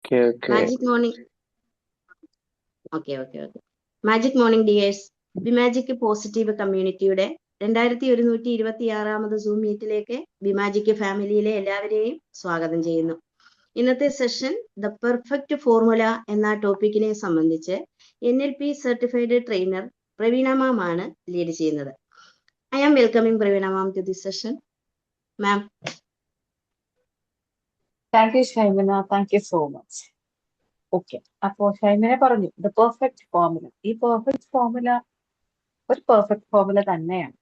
Magic morning. Okay. Magic morning dears. BMagic positive കമ്മ്യൂണിറ്റിയുടെ 2126 zoom മീറ്റിലേക്ക് ബിമാജിക് ഫാമിലിയിലെ എല്ലാവരെയും സ്വാഗതം ചെയ്യുന്നു. ഇന്നത്തെ സെഷൻ ദ പെർഫെക്റ്റ് ഫോർമുല എന്ന ടോപ്പിക്കിനെ സംബന്ധിച്ച് NLP certified trainer Praveena ma'am ആണ് ലീഡ് ചെയ്യുന്നത്. I am welcoming Praveena ma'am to this session. Ma'am. Thank you Shymina, thank you so much. Okay, അപ്പോ ഷൈമിനെ പറഞ്ഞു ദ പെർഫെക്റ്റ് ഫോർമുല. ഈ പെർഫെക്റ്റ് ഫോർമുല ഒരു പെർഫെക്റ്റ് ഫോർമുല തന്നെയാണ്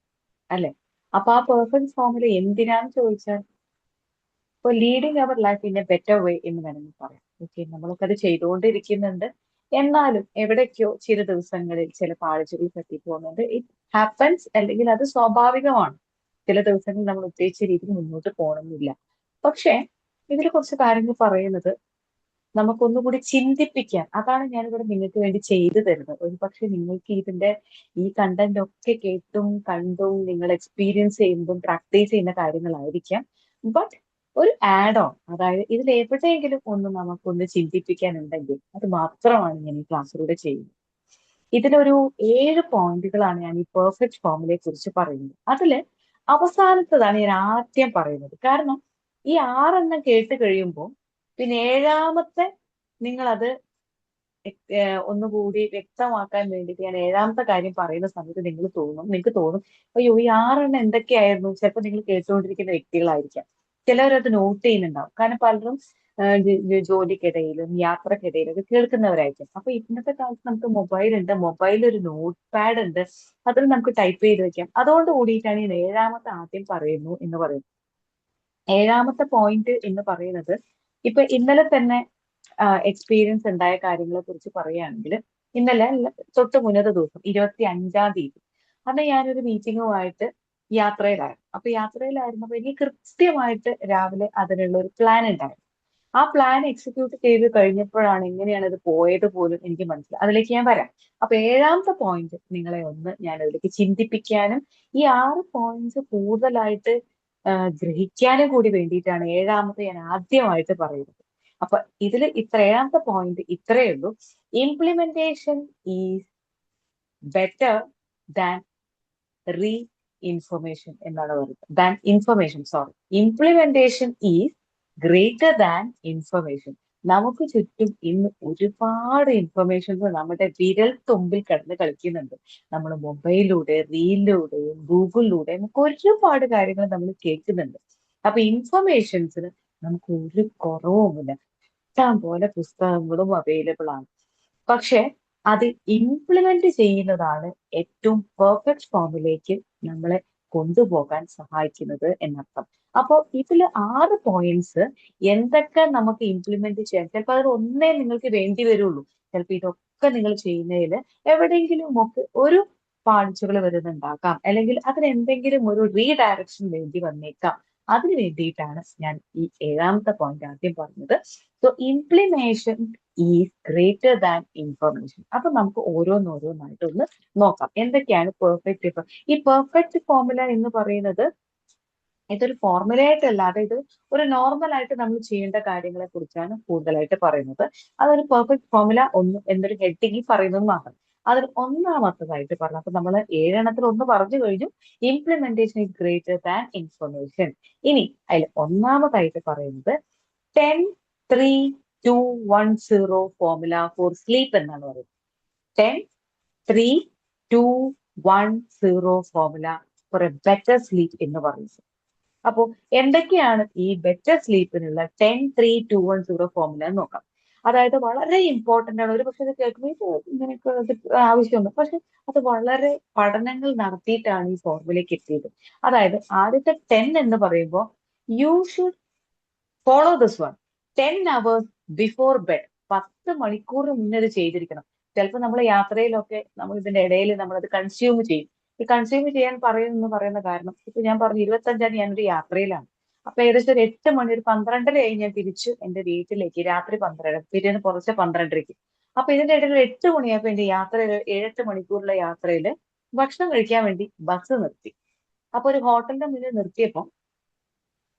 അല്ലെ? അപ്പൊ ആ പെർഫെക്റ്റ് ഫോർമുല എന്തിനാന്ന് ചോദിച്ചാൽ ഇപ്പൊ leading our life in a better way എന്ന് വേണമെങ്കിൽ പറയാം. ഓക്കെ, നമ്മളൊക്കെ ചെയ്തുകൊണ്ടിരിക്കുന്നുണ്ട്. എന്നാലും എവിടേക്കോ ചില ദിവസങ്ങളിൽ ചില പാഴ്ചകൾ പറ്റി പോകുന്നുണ്ട്. ഇറ്റ് ഹാപ്പൻസ്, അല്ലെങ്കിൽ അത് സ്വാഭാവികമാണ്. ചില ദിവസങ്ങളിൽ നമ്മൾ ഉദ്ദേശിച്ച രീതിയിൽ മുന്നോട്ട് പോകണമെന്നില്ല. പക്ഷെ ഇതിൽ കുറച്ച് കാര്യങ്ങൾ പറയുന്നത് നമുക്കൊന്നുകൂടി ചിന്തിപ്പിക്കാൻ, അതാണ് ഞാനിവിടെ നിങ്ങൾക്ക് വേണ്ടി ചെയ്തു തരുന്നത്. ഒരു പക്ഷെ നിങ്ങൾക്ക് ഈ കണ്ടന്റ് ഒക്കെ കേട്ടും കണ്ടും നിങ്ങൾ എക്സ്പീരിയൻസ് ചെയ്യുന്നതും പ്രാക്ടീസ് ചെയ്യുന്ന കാര്യങ്ങളായിരിക്കാം. ബട്ട് ഒരു ആഡ് ഓൺ, അതായത് ഇതിൽ എവിടെയെങ്കിലും ഒന്ന് നമുക്കൊന്ന് ചിന്തിപ്പിക്കാനുണ്ടെങ്കിൽ അത് മാത്രമാണ് ഞാൻ ഈ ക്ലാസ്സിലൂടെ ചെയ്യുന്നത്. ഇതിലൊരു 7 പോയിന്റുകളാണ് ഞാൻ ഈ പെർഫെക്റ്റ് ഫോർമുലയെ കുറിച്ച് പറയുന്നത്. അതില് അവസാനത്തതാണ് ഞാൻ ആദ്യം പറയുന്നത്. കാരണം ഈ 6 കേട്ട് കഴിയുമ്പോൾ പിന്നെ 7ാമത്തെ നിങ്ങൾ അത് ഒന്നുകൂടി വ്യക്തമാക്കാൻ വേണ്ടിയിട്ട് ഞാൻ 7ാമത്തെ കാര്യം പറയുന്ന സമയത്ത് നിങ്ങൾക്ക് തോന്നും അയ്യോ ഈ 6 എന്തൊക്കെയായിരുന്നു. ചിലപ്പോൾ നിങ്ങൾ കേട്ടുകൊണ്ടിരിക്കുന്ന വ്യക്തികളായിരിക്കാം, ചിലവരത് നോട്ട് ചെയ്യുന്നുണ്ടാവും. കാരണം പലരും ജോലിക്കിടയിലും യാത്രക്കിടയിലും ഒക്കെ കേൾക്കുന്നവരായിരിക്കും. അപ്പൊ ഇന്നത്തെ കാലത്ത് നമുക്ക് മൊബൈൽ ഉണ്ട്, മൊബൈലിൽ ഒരു നോട്ട് പാഡ് ഉണ്ട്, അതിൽ നമുക്ക് ടൈപ്പ് ചെയ്ത് വെക്കാം. അതുകൊണ്ട് കൂടിയിട്ടാണ് ഈ 7ാമത്തെ ആദ്യം പറയുന്നു എന്ന് പറയുന്നത്. 7ാമത്തെ പോയിന്റ് എന്ന് പറയുന്നത് ഇപ്പൊ ഇന്നലെ തന്നെ എക്സ്പീരിയൻസ് ഉണ്ടായ കാര്യങ്ങളെ കുറിച്ച് പറയുകയാണെങ്കിൽ, ഇന്നലെ തൊട്ട് മുന്നത്തെ ദിവസം 25-ാം തീയതി അന്ന് ഞാനൊരു മീറ്റിങ്ങുമായിട്ട് യാത്രയിലായിരുന്നു. അപ്പൊ യാത്രയിലായിരുന്നപ്പോൾ എനിക്ക് കൃത്യമായിട്ട് രാവിലെ അതിനുള്ള ഒരു പ്ലാൻ ഉണ്ടായിരുന്നു. ആ പ്ലാൻ എക്സിക്യൂട്ട് ചെയ്ത് കഴിഞ്ഞപ്പോഴാണ് എങ്ങനെയാണ് ഇത് പോയത് പോലും എനിക്ക് മനസ്സിലായി. അതിലേക്ക് ഞാൻ വരാം. അപ്പൊ 7ാമത്തെ പോയിന്റ് നിങ്ങളെ ഞാൻ അതിലേക്ക് ചിന്തിപ്പിക്കാനും ഈ 6 പോയിന്റ്സ് കൂടുതലായിട്ട് ഗ്രഹിക്കാനും കൂടി വേണ്ടിയിട്ടാണ് 7ാമത്തെ ഞാൻ ആദ്യമായിട്ട് പറയുന്നത്. അപ്പൊ ഇതിൽ 7ാമത്തെ പോയിന്റ് ഇത്രയേ ഉള്ളൂ. Implementation is better than information എന്നാണ് പറയുന്നത്. Implementation is greater than information. നമുക്ക് ചുറ്റും ഇന്ന് ഒരുപാട് ഇൻഫർമേഷൻസ് നമ്മുടെ വിരൽ തുമ്പിൽ കിടന്ന് കളിക്കുന്നുണ്ട്. നമ്മൾ മൊബൈലിലൂടെ, റീലിലൂടെയും ഗൂഗിളിലൂടെയും നമുക്ക് ഒരുപാട് കാര്യങ്ങൾ നമ്മൾ കേൾക്കുന്നുണ്ട്. അപ്പൊ ഇൻഫർമേഷൻസിന് നമുക്ക് ഒരു കുറവുമില്ല. ഇഷ്ടം പോലെ പുസ്തകങ്ങളും അവൈലബിൾ ആണ്. പക്ഷെ അത് ഇംപ്ലിമെന്റ് ചെയ്യുന്നതാണ് ഏറ്റവും പെർഫെക്റ്റ് ഫോമിലേക്ക് നമ്മളെ കൊണ്ടുപോകാൻ സഹായിക്കുന്നത് എന്നർത്ഥം. അപ്പോൾ ഇതില് 6 പോയിന്റ്സ് എന്തൊക്കെ നമുക്ക് ഇംപ്ലിമെന്റ് ചെയ്യാൻ, ചിലപ്പോൾ അതിൽ ഒന്നേ നിങ്ങൾക്ക് വേണ്ടി വരുള്ളൂ. ചിലപ്പോൾ ഇതൊക്കെ നിങ്ങൾ ചെയ്യുന്നതിൽ എവിടെയെങ്കിലും ഒക്കെ ഒരു പാളിച്ചകൾ വരുന്നുണ്ടാക്കാം, അല്ലെങ്കിൽ അതിനെന്തെങ്കിലും ഒരു റീഡയറക്ഷൻ വേണ്ടി വന്നേക്കാം. അതിന് വേണ്ടിയിട്ടാണ് ഞാൻ ഈ 7ാമത്തെ പോയിന്റ് ആദ്യം പറഞ്ഞത്. So implementation is greater than information. അപ്പൊ നമുക്ക് ഓരോന്നായിട്ടൊന്ന് നോക്കാം എന്തൊക്കെയാണ് പെർഫെക്റ്റ്. ഈ പെർഫെക്റ്റ് ഫോർമുല എന്ന് പറയുന്നത് ഇതൊരു ഫോർമുലയായിട്ടല്ലാതെ ഇത് ഒരു നോർമൽ ആയിട്ട് നമ്മൾ ചെയ്യേണ്ട കാര്യങ്ങളെ കുറിച്ചാണ് കൂടുതലായിട്ട് പറയുന്നത്. അതൊരു പെർഫെക്റ്റ് ഫോർമുല എന്നൊരു ഹെഡിങ്ങിൽ പറയുന്നത് മാത്രം. അതിൽ ഒന്നാമത്തതായിട്ട് പറഞ്ഞു. അപ്പൊ നമ്മൾ 7 ഒന്ന് പറഞ്ഞു കഴിഞ്ഞു. Implementation is greater than information. ഇനി അതിൽ ഒന്നാമതായിട്ട് പറയുന്നത് 10-3-2-1-0 ഫോർമുല ഫോർ സ്ലീപ്പ് എന്നാണ് പറയുന്നത്. 10-3-2-1-0 formula for a better sleep എന്ന് പറയുന്നത്. അപ്പോ എന്തൊക്കെയാണ് ഈ ബെറ്റർ സ്ലീപ്പിനുള്ള 10-3-2-1-0 ഫോർമുല എന്ന് നോക്കാം. അതായത് വളരെ ഇമ്പോർട്ടന്റ് ആണ്. ഒരു പക്ഷെ ഇത് കേൾക്കുമ്പോൾ ഇങ്ങനെയൊക്കെ ആവശ്യമുണ്ട്, പക്ഷെ അത് വളരെ പഠനങ്ങൾ നടത്തിയിട്ടാണ് ഈ ഫോർമുലയ്ക്ക് എത്തിയത്. അതായത് ആദ്യത്തെ 10 എന്ന് പറയുമ്പോൾ you should follow this one. 10 hours before bed. 10 മണിക്കൂർ മുന്നേ ഇത് ചെയ്തിരിക്കണം. ചിലപ്പോൾ നമ്മൾ യാത്രയിലൊക്കെ നമ്മൾ ഇതിന്റെ ഇടയിൽ നമ്മളത് കൺസ്യൂം ചെയ്യും. ഈ കൺസ്യൂം ചെയ്യാൻ പറയുന്ന കാരണം ഇപ്പൊ ഞാൻ പറഞ്ഞു 25-ാം തീയതി ഞാനൊരു യാത്രയിലാണ്. അപ്പൊ ഏകദേശം ഒരു 8 മണി, ഒരു 12:30 ഞാൻ തിരിച്ചു എന്റെ വീട്ടിലേക്ക്. രാത്രി 12, പിറ്റേന്ന് പുറത്ത് 12:30. അപ്പൊ ഇതിന്റെ ഇടയിൽ 8 മണിയായപ്പോ എന്റെ യാത്രയിൽ 7-8 മണിക്കൂറുള്ള യാത്രയിൽ ഭക്ഷണം കഴിക്കാൻ വേണ്ടി ബസ് നിർത്തി. അപ്പൊ ഒരു ഹോട്ടലിന്റെ മുന്നിൽ നിർത്തിയപ്പോൾ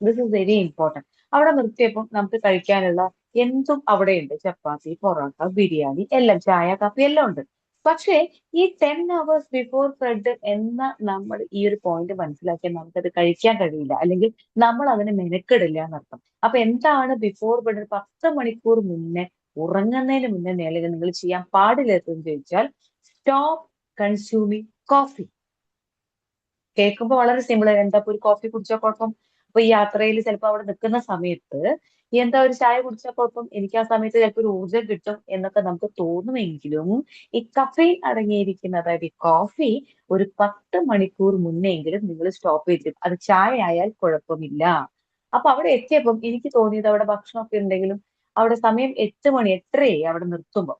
ദിസ് ഇസ് വെരി ഇമ്പോർട്ടന്റ്. അവിടെ നിർത്തിയപ്പോൾ നമുക്ക് കഴിക്കാനുള്ള എന്തും അവിടെയുണ്ട്. ചപ്പാത്തി, പൊറോട്ട, ബിരിയാണി എല്ലാം, ചായ, കാപ്പി എല്ലാം ഉണ്ട്. പക്ഷേ ഈ 10 hours ബിഫോർ ബ്രെഡ് എന്ന നമ്മൾ ഈ ഒരു പോയിന്റ് മനസ്സിലാക്കിയാൽ നമുക്കത് കഴിക്കാൻ കഴിയില്ല, അല്ലെങ്കിൽ നമ്മൾ അതിന് മെനക്കെടില്ല എന്നർത്ഥം. അപ്പൊ എന്താണ് ബിഫോർ ബ്രെഡ്? 10 മണിക്കൂർ മുന്നേ, ഉറങ്ങുന്നതിന് മുന്നേ നിങ്ങൾ ചെയ്യാൻ പാടില്ലാത്തതെന്ന് ചോദിച്ചാൽ, സ്റ്റോപ്പ് കൺസ്യൂമിങ് കോഫി. കേൾക്കുമ്പോൾ വളരെ സിമ്പിൾ. എന്താ ഇപ്പൊ ഒരു കോഫി കുടിച്ചാൽ കുഴപ്പം? അപ്പൊ ഈ യാത്രയിൽ ചിലപ്പോൾ അവിടെ നിൽക്കുന്ന സമയത്ത് എന്താ ഒരു ചായ കുടിച്ചാൽ കുഴപ്പം, എനിക്ക് ആ സമയത്ത് ചിലപ്പോൾ ഒരു ഊർജ്ജം കിട്ടും എന്നൊക്കെ നമുക്ക് തോന്നുമെങ്കിലും, ഈ കഫീൻ അടങ്ങിയിരിക്കുന്ന, അതായത് ഈ കോഫി, ഒരു 10 മണിക്കൂർ മുന്നെങ്കിലും നിങ്ങൾ സ്റ്റോപ്പ് ചെയ്തിരിക്കും. അത് ചായ ആയാൽ കുഴപ്പമില്ല. അപ്പൊ അവിടെ എത്തിയപ്പം എനിക്ക് തോന്നിയത്, അവിടെ ഭക്ഷണമൊക്കെ ഉണ്ടെങ്കിലും അവിടെ സമയം 8 മണി, 8:30 അവിടെ നിർത്തുമ്പോ.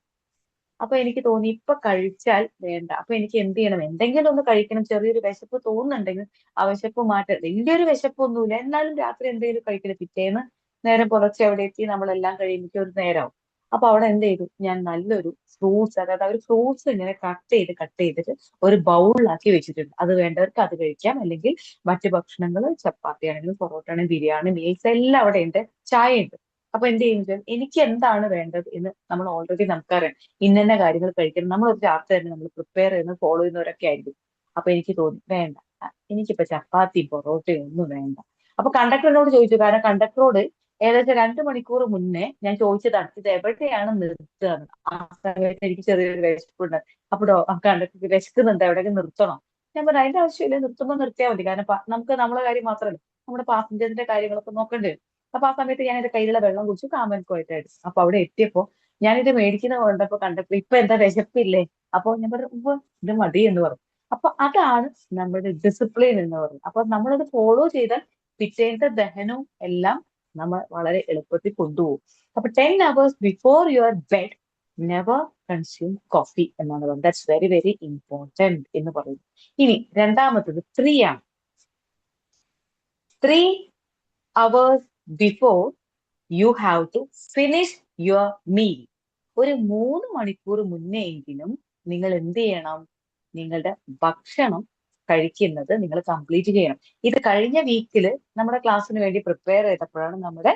അപ്പൊ എനിക്ക് തോന്നി ഇപ്പൊ കഴിച്ചാൽ വേണ്ട. അപ്പൊ എനിക്ക് എന്ത് ചെയ്യണം? എന്തെങ്കിലും ഒന്ന് കഴിക്കണം. ചെറിയൊരു വിശപ്പ് തോന്നുന്നുണ്ടെങ്കിൽ ആ വിശപ്പ് മാറ്റം. വലിയൊരു വിശപ്പൊന്നുമില്ല, എന്നാലും രാത്രി എന്തെങ്കിലും കഴിക്കണം. പിറ്റേന്ന് നേരം പുലർച്ചെ അവിടെ എത്തി നമ്മളെല്ലാം കഴിയുമ്പോൾ ഒരു നേരമാവും. അപ്പൊ അവിടെ എന്ത് ചെയ്തു? ഞാൻ നല്ലൊരു ഫ്രൂട്ട്സ്, അതായത് ആ ഒരു ഫ്രൂട്ട്സ് ഇങ്ങനെ കട്ട് ചെയ്തിട്ട് ഒരു ബൗളിലാക്കി വെച്ചിട്ടുണ്ട്. അത് വേണ്ടവർക്ക് അത് കഴിക്കാം, അല്ലെങ്കിൽ മറ്റു ഭക്ഷണങ്ങൾ, ചപ്പാത്തി ആണെങ്കിലും പൊറോട്ട ആണെങ്കിലും ബിരിയാണി, മീൽസ് എല്ലാം അവിടെ ഉണ്ട്. ചായ ഉണ്ട്. അപ്പൊ എന്ത് ചെയ്യുന്നത്? എനിക്ക് എന്താണ് വേണ്ടത് എന്ന് നമ്മൾ ഓൾറെഡി നമുക്കറിയാം. ഇന്ന കാര്യങ്ങൾ കഴിക്കണം. നമ്മൾ ഒരു ചാർട്ട് തന്നെ നമ്മൾ പ്രിപ്പയർ ചെയ്യുന്ന, ഫോളോ ചെയ്യുന്നവരൊക്കെ ആയിരിക്കും. അപ്പൊ എനിക്ക് തോന്നി വേണ്ട, എനിക്കിപ്പോ ചപ്പാത്തിയും പൊറോട്ടയും ഒന്നും വേണ്ട. അപ്പൊ കണ്ടക്ടറിനോട് ചോദിച്ചു. കാരണം കണ്ടക്ടറോട് ഏകദേശം 2 മണിക്കൂർ മുന്നേ ഞാൻ ചോദിച്ചതാണ്, ഇത് എവിടെയാണ് നിർത്തുക എന്ന്. ആ സമയത്ത് എനിക്ക് ചെറിയൊരു വിശപ്പുണ്ട്. അപ്പോഴോ കണ്ടക്ടർ, വിശക്കുന്നുണ്ട്, എവിടെയൊക്കെ നിർത്തണം? ഞാൻ പറഞ്ഞു അതിന്റെ ആവശ്യമില്ല, നിർത്തുമ്പോൾ നിർത്തിയാൽ മതി. കാരണം നമുക്ക് നമ്മളെ കാര്യം മാത്രമല്ല, നമ്മുടെ പാസഞ്ചറിന്റെ കാര്യങ്ങളൊക്കെ നോക്കേണ്ടി വരും. അപ്പൊ ആ സമയത്ത് ഞാൻ എന്റെ കയ്യിലുള്ള വെള്ളം കുടിച്ചു, കാമൻകോയിട്ടായിരുന്നു. അപ്പൊ അവിടെ എത്തിയപ്പോ ഞാനിത് മേടിക്കുന്ന കണ്ടപ്പോ ഇപ്പൊ എന്താ വിശപ്പില്ലേ? അപ്പൊ ഞാൻ പറഞ്ഞു, ഉവ്വ്, ഇത് മതി എന്ന് പറഞ്ഞു. അപ്പൊ അതാണ് നമ്മുടെ ഡിസിപ്ലിൻ എന്ന് പറയുന്നത്. അപ്പൊ നമ്മളത് ഫോളോ ചെയ്താൽ പിറ്റേന്നത്തെ ദഹനവും എല്ലാം നമ്മൾ വളരെ എളുപ്പത്തിൽ കൊണ്ടുപോകും. അപ്പൊ 10 hours before your bed, never consume coffee എന്നാണ് പറയുന്നത്. ദാറ്റ്സ് വെരി വെരി ഇമ്പോർട്ടന്റ് എന്ന് പറയുന്നു. ഇനി രണ്ടാമത്തത് 3 ആണ്. 3 hours before you have to finish your meal. ഒരു 3 മണിക്കൂർ മുന്നേ എങ്കിലും നിങ്ങൾ എന്ത് ചെയ്യണം? നിങ്ങളുടെ ഭക്ഷണം കഴിക്കുന്നത് നിങ്ങൾ കംപ്ലീറ്റ് ചെയ്യണം. ഇത് കഴിഞ്ഞ വീക്കിൽ നമ്മുടെ ക്ലാസ്സിന് വേണ്ടി പ്രിപ്പയർ ചെയ്തപ്പോഴാണ് നമ്മുടെ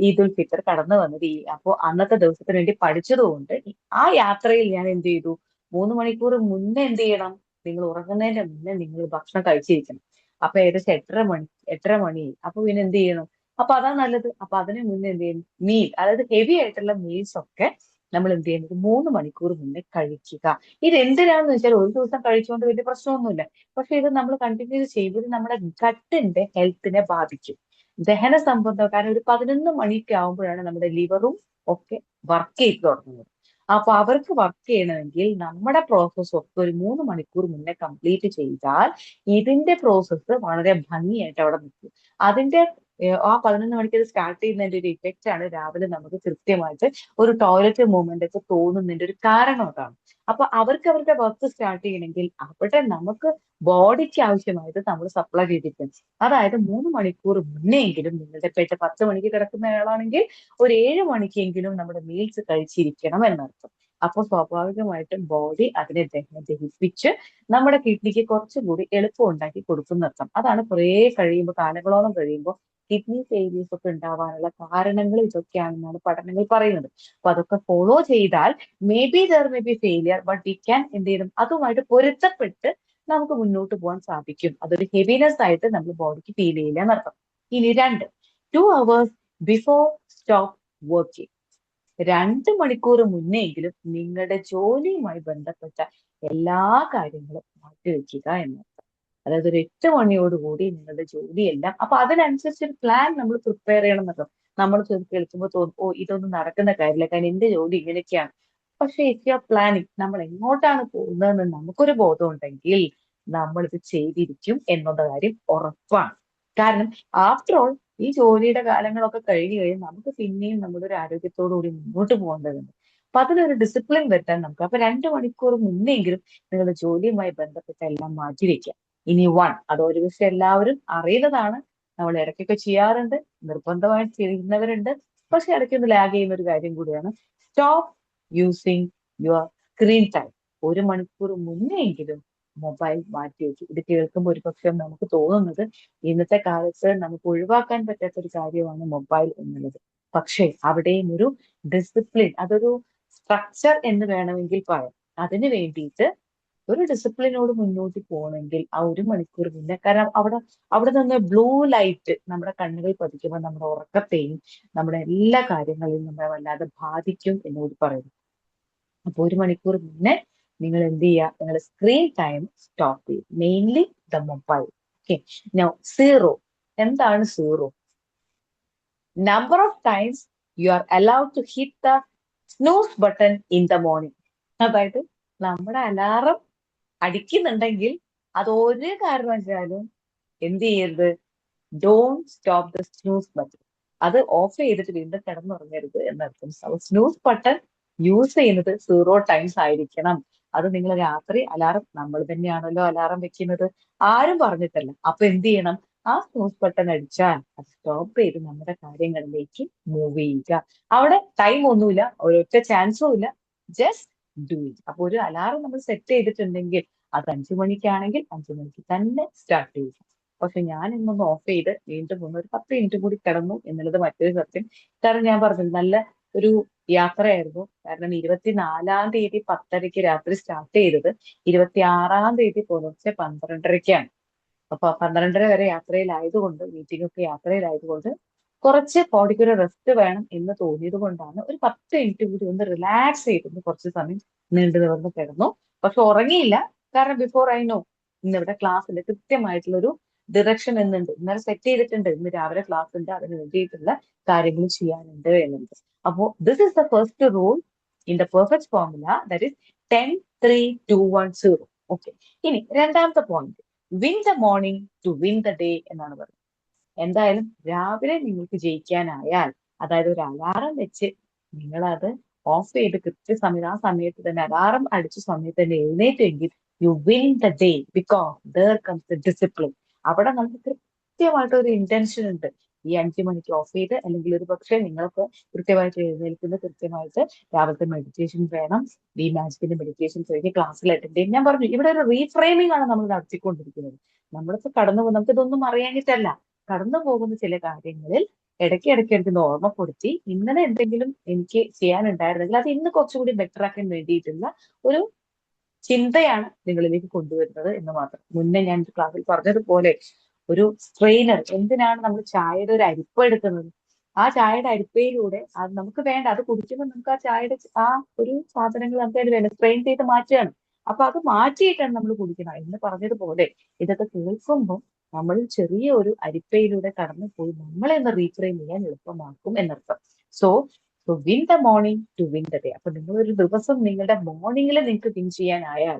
ഈദ് ഉൽ ഫിത്തർ കടന്നു വന്നത്. അപ്പോ അന്നത്തെ ദിവസത്തിന് വേണ്ടി പഠിച്ചതുകൊണ്ട് ആ യാത്രയിൽ ഞാൻ എന്ത് ചെയ്തു? 3 മണിക്കൂർ മുന്നേ എന്ത് ചെയ്യണം? നിങ്ങൾ ഉറങ്ങുന്നതിന്റെ മുന്നേ നിങ്ങൾ ഭക്ഷണം കഴിച്ചിരിക്കണം. അപ്പൊ ഏകദേശം 8:30 മണി, 8:30 മണി. അപ്പൊ പിന്നെ എന്ത് ചെയ്യണം? അപ്പൊ അതാ നല്ലത്. അപ്പൊ അതിന് മുന്നേ എന്ത് ചെയ്യും? മീൽ, അതായത് ഹെവി ആയിട്ടുള്ള മീൽസ് ഒക്കെ നമ്മൾ എന്ത് ചെയ്യുന്നത്? 3 മണിക്കൂർ മുന്നേ കഴിക്കുക. ഇത് എന്തിനാണെന്ന് വെച്ചാൽ, ഒരു ദിവസം കഴിച്ചുകൊണ്ട് വലിയ പ്രശ്നമൊന്നുമില്ല. പക്ഷെ ഇത് നമ്മൾ കണ്ടിന്യൂ ചെയ്യുമ്പോൾ നമ്മുടെ ഗട്ടിന്റെ ഹെൽത്തിനെ ബാധിക്കും. ദഹന സംബന്ധം. കാരണം ഒരു 11 മണിക്ക് ആവുമ്പോഴാണ് നമ്മുടെ ലിവറും ഒക്കെ വർക്ക് ചെയ്ത് തുടങ്ങുന്നത്. അപ്പൊ അവർക്ക് വർക്ക് ചെയ്യണമെങ്കിൽ നമ്മുടെ പ്രോസസ്സ് ഒക്കെ ഒരു 3 മണിക്കൂർ മുന്നേ കംപ്ലീറ്റ് ചെയ്താൽ ഇതിന്റെ പ്രോസസ്സ് വളരെ ഭംഗിയായിട്ട് അവിടെ നിൽക്കും. അതിന്റെ ആ 11 മണിക്ക് സ്റ്റാർട്ട് ചെയ്യുന്നതിന്റെ ഒരു ഇഫക്റ്റ് ആണ് രാവിലെ നമുക്ക് കൃത്യമായിട്ട് ഒരു ടോയ്ലറ്റ് മൂവ്മെന്റ് ഒക്കെ തോന്നുന്നതിന്റെ ഒരു കാരണം അതാണ്. അപ്പൊ അവർക്ക് അവരുടെ വർക്ക് സ്റ്റാർട്ട് ചെയ്യണമെങ്കിൽ അവിടെ നമുക്ക് ബോഡിക്ക് ആവശ്യമായത് നമ്മൾ സപ്ലൈ ചെയ്തിരിക്കണം. അതായത് 3 മണിക്കൂർ മുന്നെങ്കിലും, നിങ്ങളുടെ പേറ്റ 10 മണിക്ക് കിടക്കുന്നയാളാണെങ്കിൽ ഒരു 7 മണിക്കെങ്കിലും നമ്മുടെ മീൽസ് കഴിച്ചിരിക്കണം എന്നർത്ഥം. അപ്പൊ സ്വാഭാവികമായിട്ടും ബോഡി അതിനെ ദഹിപ്പിച്ച് നമ്മുടെ കിഡ്നിക്ക് കുറച്ചും കൂടി എളുപ്പം ഉണ്ടാക്കി കൊടുക്കുന്നർത്ഥം. അതാണ് കുറെ കഴിയുമ്പോൾ, കാലങ്ങളോളം കഴിയുമ്പോൾ കിഡ്നി ഫെയിലിയേഴ്സ് ഒക്കെ ഉണ്ടാവാനുള്ള കാരണങ്ങൾ ഇതൊക്കെയാണെന്നാണ് പഠനങ്ങൾ പറയുന്നത്. അപ്പൊ അതൊക്കെ ഫോളോ ചെയ്താൽ may be failure, but we can എന്ത് ചെയ്യണം? അതുമായിട്ട് പൊരുത്തപ്പെട്ട് നമുക്ക് മുന്നോട്ട് പോകാൻ സാധിക്കും. അതൊരു ഹെവിനെസ് ആയിട്ട് നമ്മുടെ ബോഡിക്ക് ഫീൽ ചെയ്യില്ല എന്നർത്ഥം. ഇനി 2 hours ബിഫോർ സ്റ്റോപ്പ് വർക്കിംഗ്. 2 മണിക്കൂർ മുന്നെങ്കിലും നിങ്ങളുടെ ജോലിയുമായി ബന്ധപ്പെട്ട എല്ലാ കാര്യങ്ങളും മാറ്റിവെക്കുക എന്നർത്ഥം. അതായത് ഒരു 8 മണിയോടുകൂടി നിങ്ങളുടെ ജോലിയെല്ലാം, അപ്പൊ അതിനനുസരിച്ച് ഒരു പ്ലാൻ നമ്മൾ പ്രിപ്പയർ ചെയ്യണം എന്നൊക്കെ. നമ്മൾ കേൾക്കുമ്പോൾ തോന്നും, ഓ ഇതൊന്നും നടക്കുന്ന കാര്യമില്ല, കാരണം എന്റെ ജോലി ഇങ്ങനെയൊക്കെയാണ്. പക്ഷെ ഇഫ് യു ആർ പ്ലാനിങ്, നമ്മൾ എങ്ങോട്ടാണ് പോകുന്നതെന്ന് നമുക്കൊരു ബോധം ഉണ്ടെങ്കിൽ നമ്മൾ ഇത് ചെയ്തിരിക്കും എന്നുള്ള കാര്യം ഉറപ്പാണ്. കാരണം ആഫ്റ്റർ ഓൾ ഈ ജോലിയുടെ കാലങ്ങളൊക്കെ കഴിഞ്ഞു കഴിഞ്ഞാൽ നമുക്ക് പിന്നെയും നമ്മുടെ ഒരു ആരോഗ്യത്തോടു കൂടി മുന്നോട്ട് പോകേണ്ടതുണ്ട്. അപ്പൊ അതിലൊരു ഡിസിപ്ലിൻ വരുത്താൻ നമുക്ക്, അപ്പൊ 2 മണിക്കൂർ മുന്നെങ്കിലും നിങ്ങളുടെ ജോലിയുമായി ബന്ധപ്പെട്ട എല്ലാം മാറ്റിവെക്കാം. ഇനി 1, അത് ഒരുപക്ഷെ എല്ലാവരും അറിയുന്നതാണ്, നമ്മൾ ഇടയ്ക്കൊക്കെ ചെയ്യാറുണ്ട്, നിർബന്ധമായിട്ട് ചെയ്യുന്നവരുണ്ട്. പക്ഷെ ഇടയ്ക്കൊന്ന് ലാഗ് ചെയ്യുന്ന ഒരു കാര്യം കൂടിയാണ്, stop using your screen time. 1 മണിക്കൂർ മുന്നെങ്കിലും മൊബൈൽ മാറ്റി വെച്ചു. ഇത് കേൾക്കുമ്പോൾ ഒരു പക്ഷെ നമുക്ക് തോന്നുന്നത് ഇന്നത്തെ കാലത്ത് നമുക്ക് ഒഴിവാക്കാൻ പറ്റാത്ത ഒരു കാര്യമാണ് മൊബൈൽ എന്നുള്ളത്. പക്ഷേ അവിടെയും ഒരു ഡിസിപ്ലിൻ, അതൊരു സ്ട്രക്ചർ എന്ന് വേണമെങ്കിൽ പറയാം. അതിന് വേണ്ടിയിട്ട് ഒരു ഡിസിപ്ലിനോട് മുന്നോട്ട് പോകണമെങ്കിൽ ആ 1 മണിക്കൂർ മുന്നേ, കാരണം അവിടെ നിന്ന് ബ്ലൂ ലൈറ്റ് നമ്മുടെ കണ്ണുകൾ പതിക്കുമ്പോൾ നമ്മുടെ ഉറക്കത്തെയും നമ്മുടെ എല്ലാ കാര്യങ്ങളെയും നമ്മളെ വല്ലാതെ ബാധിക്കും എന്നോട് പറയുന്നു. അപ്പൊ 1 മണിക്കൂർ മുന്നേ നിങ്ങൾ എന്ത് ചെയ്യുക, നിങ്ങൾ സ്ക്രീൻ ടൈം സ്റ്റോപ്പ് ചെയ്യും, mainly the mobile. Okay, now zero. എന്താണ് zero? Number of times you are allowed to hit the snooze button in the morning. അതായത് നമ്മുടെ അലാറം അടിക്കുന്നുണ്ടെങ്കിൽ അത് ഒരു കാരണവശാലും എന്ത് ചെയ്യരുത്, don't stop the snooze button. അത് ഓഫ് ചെയ്തിട്ട് വീണ്ടും കിടന്നുറങ്ങരുത് എന്നർത്ഥം. സ്നൂസ് ബട്ടൺ യൂസ് ചെയ്യുന്നത് 0 ടൈംസ് ആയിരിക്കണം. അത് നിങ്ങൾ രാത്രി അലാറം, നമ്മൾ തന്നെയാണല്ലോ അലാറം വെക്കുന്നത്, ആരും പറഞ്ഞിട്ടല്ല. അപ്പൊ എന്ത് ചെയ്യണം, ആ സ്നൂസ് ബട്ടൺ അടിച്ചാൽ അത് സ്റ്റോപ്പ് ചെയ്ത് നമ്മുടെ കാര്യങ്ങളിലേക്ക് മൂവ് ചെയ്യുക. അവിടെ ടൈം ഒന്നുമില്ല, ഒരൊറ്റ ചാൻസും ഇല്ല, ജസ്റ്റ് ഡു ഇറ്റ്. അപ്പൊ ഒരു അലാറം നമ്മൾ സെറ്റ് ചെയ്തിട്ടുണ്ടെങ്കിൽ അത് 5 മണിക്കാണെങ്കിൽ 5 മണിക്ക് തന്നെ സ്റ്റാർട്ട് ചെയ്യുക. പക്ഷെ ഞാൻ ഇന്നൊന്ന് ഓഫ് ചെയ്ത് വീണ്ടും ഒന്ന് ഒരു 10 മിനിറ്റ് കൂടി കിടന്നു എന്നുള്ളത് മറ്റൊരു സത്യം. കാരണം ഞാൻ പറഞ്ഞത് നല്ല ഒരു യാത്രയായിരുന്നു. കാരണം 24-ാം തീയതി 10:30-ക്ക് രാത്രി സ്റ്റാർട്ട് ചെയ്തത് 26-ാം തീയതി പുലർച്ചെ 12:30-ക്കാണ്. അപ്പൊ 12:30 വരെ യാത്രയിലായതുകൊണ്ട്, മീറ്റിംഗ് ഒക്കെ യാത്രയിലായതുകൊണ്ട് കുറച്ച് ബോഡിക്ക് ഒരു റെസ്റ്റ് വേണം എന്ന് തോന്നിയത് കൊണ്ടാണ് ഒരു 10 മിനിറ്റ് കൂടി ഒന്ന് റിലാക്സ് ചെയ്തിരുന്നു, കുറച്ച് സമയം നീണ്ടു നിവർന്ന് കിടന്നു. പക്ഷെ ഉറങ്ങിയില്ല, കാരണം ബിഫോർ ഐ നോ ഇന്നിവിടെ ക്ലാസ്സിൽ കൃത്യമായിട്ടുള്ള ഒരു ഡിറക്ഷൻ എന്നുണ്ട്, ഇന്നലെ സെറ്റ് ചെയ്തിട്ടുണ്ട്, ഇന്ന് രാവിലെ ക്ലാസ് ഉണ്ട്, അതിന് വേണ്ടിയിട്ടുള്ള കാര്യങ്ങൾ ചെയ്യാനുണ്ട് എന്നുണ്ട്. അപ്പോ this is the first rule in the perfect formula, that is 10-3-2-1-0. Okay, ഇനി രണ്ടാമത്തെ point, win the morning to win the day എന്നാണ് പറയുന്നത്. എന്തായാലും രാവിലെ നിങ്ങൾക്ക് ജയിക്കാനായാൽ, അതായത് ഒരു അലാറം വെച്ച് നിങ്ങൾ അത് ഓഫ് ചെയ്ത് കൃത്യസമയത്ത് ആ സമയത്ത് തന്നെ അലാറം അടിച്ച സമയത്ത് തന്നെ എഴുന്നേറ്റെങ്കിൽ you win the day, because there comes the discipline. അവിടെ നമുക്ക് കൃത്യമായിട്ട് ഒരു ഇന്റൻഷൻ ഉണ്ട്. ഈ 5 മണിക്ക് ഓഫ് ചെയ്ത്, അല്ലെങ്കിൽ ഒരു പക്ഷേ നിങ്ങൾക്ക് കൃത്യമായിട്ട് എഴുന്നേൽക്കുന്നത്, കൃത്യമായിട്ട് രാവിലത്തെ മെഡിറ്റേഷൻ വേണം, ഈ മാജിക്കിന്റെ മെഡിറ്റേഷൻ കഴിഞ്ഞ് ക്ലാസ്സിൽ അറ്റൻഡ് ചെയ്യും. ഞാൻ പറഞ്ഞു, ഇവിടെ ഒരു റീഫ്രെയിമിംഗ് ആണ് നമ്മൾ നടത്തിക്കൊണ്ടിരിക്കുന്നത്. നമ്മളിപ്പോ കടന്നു പോകും, നമുക്ക് ഇതൊന്നും അറിയാനിട്ടല്ല, കടന്നു പോകുന്ന ചില കാര്യങ്ങളിൽ ഇടയ്ക്ക് എനിക്കൊന്ന് ഓർമ്മപ്പെടുത്തി, ഇന്നലെ എന്തെങ്കിലും എനിക്ക് ചെയ്യാനുണ്ടായിരുന്നെങ്കിൽ അത് ഇന്ന് കുറച്ചുകൂടി ബെറ്റർ ആക്കാൻ വേണ്ടിയിട്ടുള്ള ഒരു ചിന്തയാണ് നിങ്ങളിലേക്ക് കൊണ്ടുവരുന്നത് എന്ന് മാത്രം. മുന്നേ ഞാൻ ക്ലാസ്സിൽ പറഞ്ഞതുപോലെ ഒരു സ്ട്രെയിനർ, എന്തിനാണ് നമ്മൾ ചായയുടെ ഒരു അരിപ്പ എടുക്കുന്നത്? ആ ചായയുടെ അരിപ്പയിലൂടെ അത് നമുക്ക് വേണ്ട, അത് കുടിക്കുമ്പോൾ നമുക്ക് ആ ചായയുടെ ആ ഒരു സാധനങ്ങൾ നമുക്ക് അതിന് വേണ്ട സ്ട്രെയിൻ ചെയ്ത് മാറ്റുകയാണ്. അപ്പൊ അത് മാറ്റിയിട്ടാണ് നമ്മൾ കുടിക്കുന്നത് എന്ന് പറഞ്ഞതുപോലെ ഇതൊക്കെ കേൾക്കുമ്പോൾ നമ്മൾ ചെറിയ ഒരു അരിപ്പയിലൂടെ കടന്നു പോയി നമ്മളെ ഒന്ന് റീഫ്രെയിം ചെയ്യാൻ എളുപ്പമാക്കും എന്നർത്ഥം. So win the morning to win the day. അപ്പൊ നിങ്ങൾ ഒരു ദിവസം നിങ്ങളുടെ മോർണിംഗിൽ നിങ്ങൾക്ക് വിൻ ചെയ്യാനായാൽ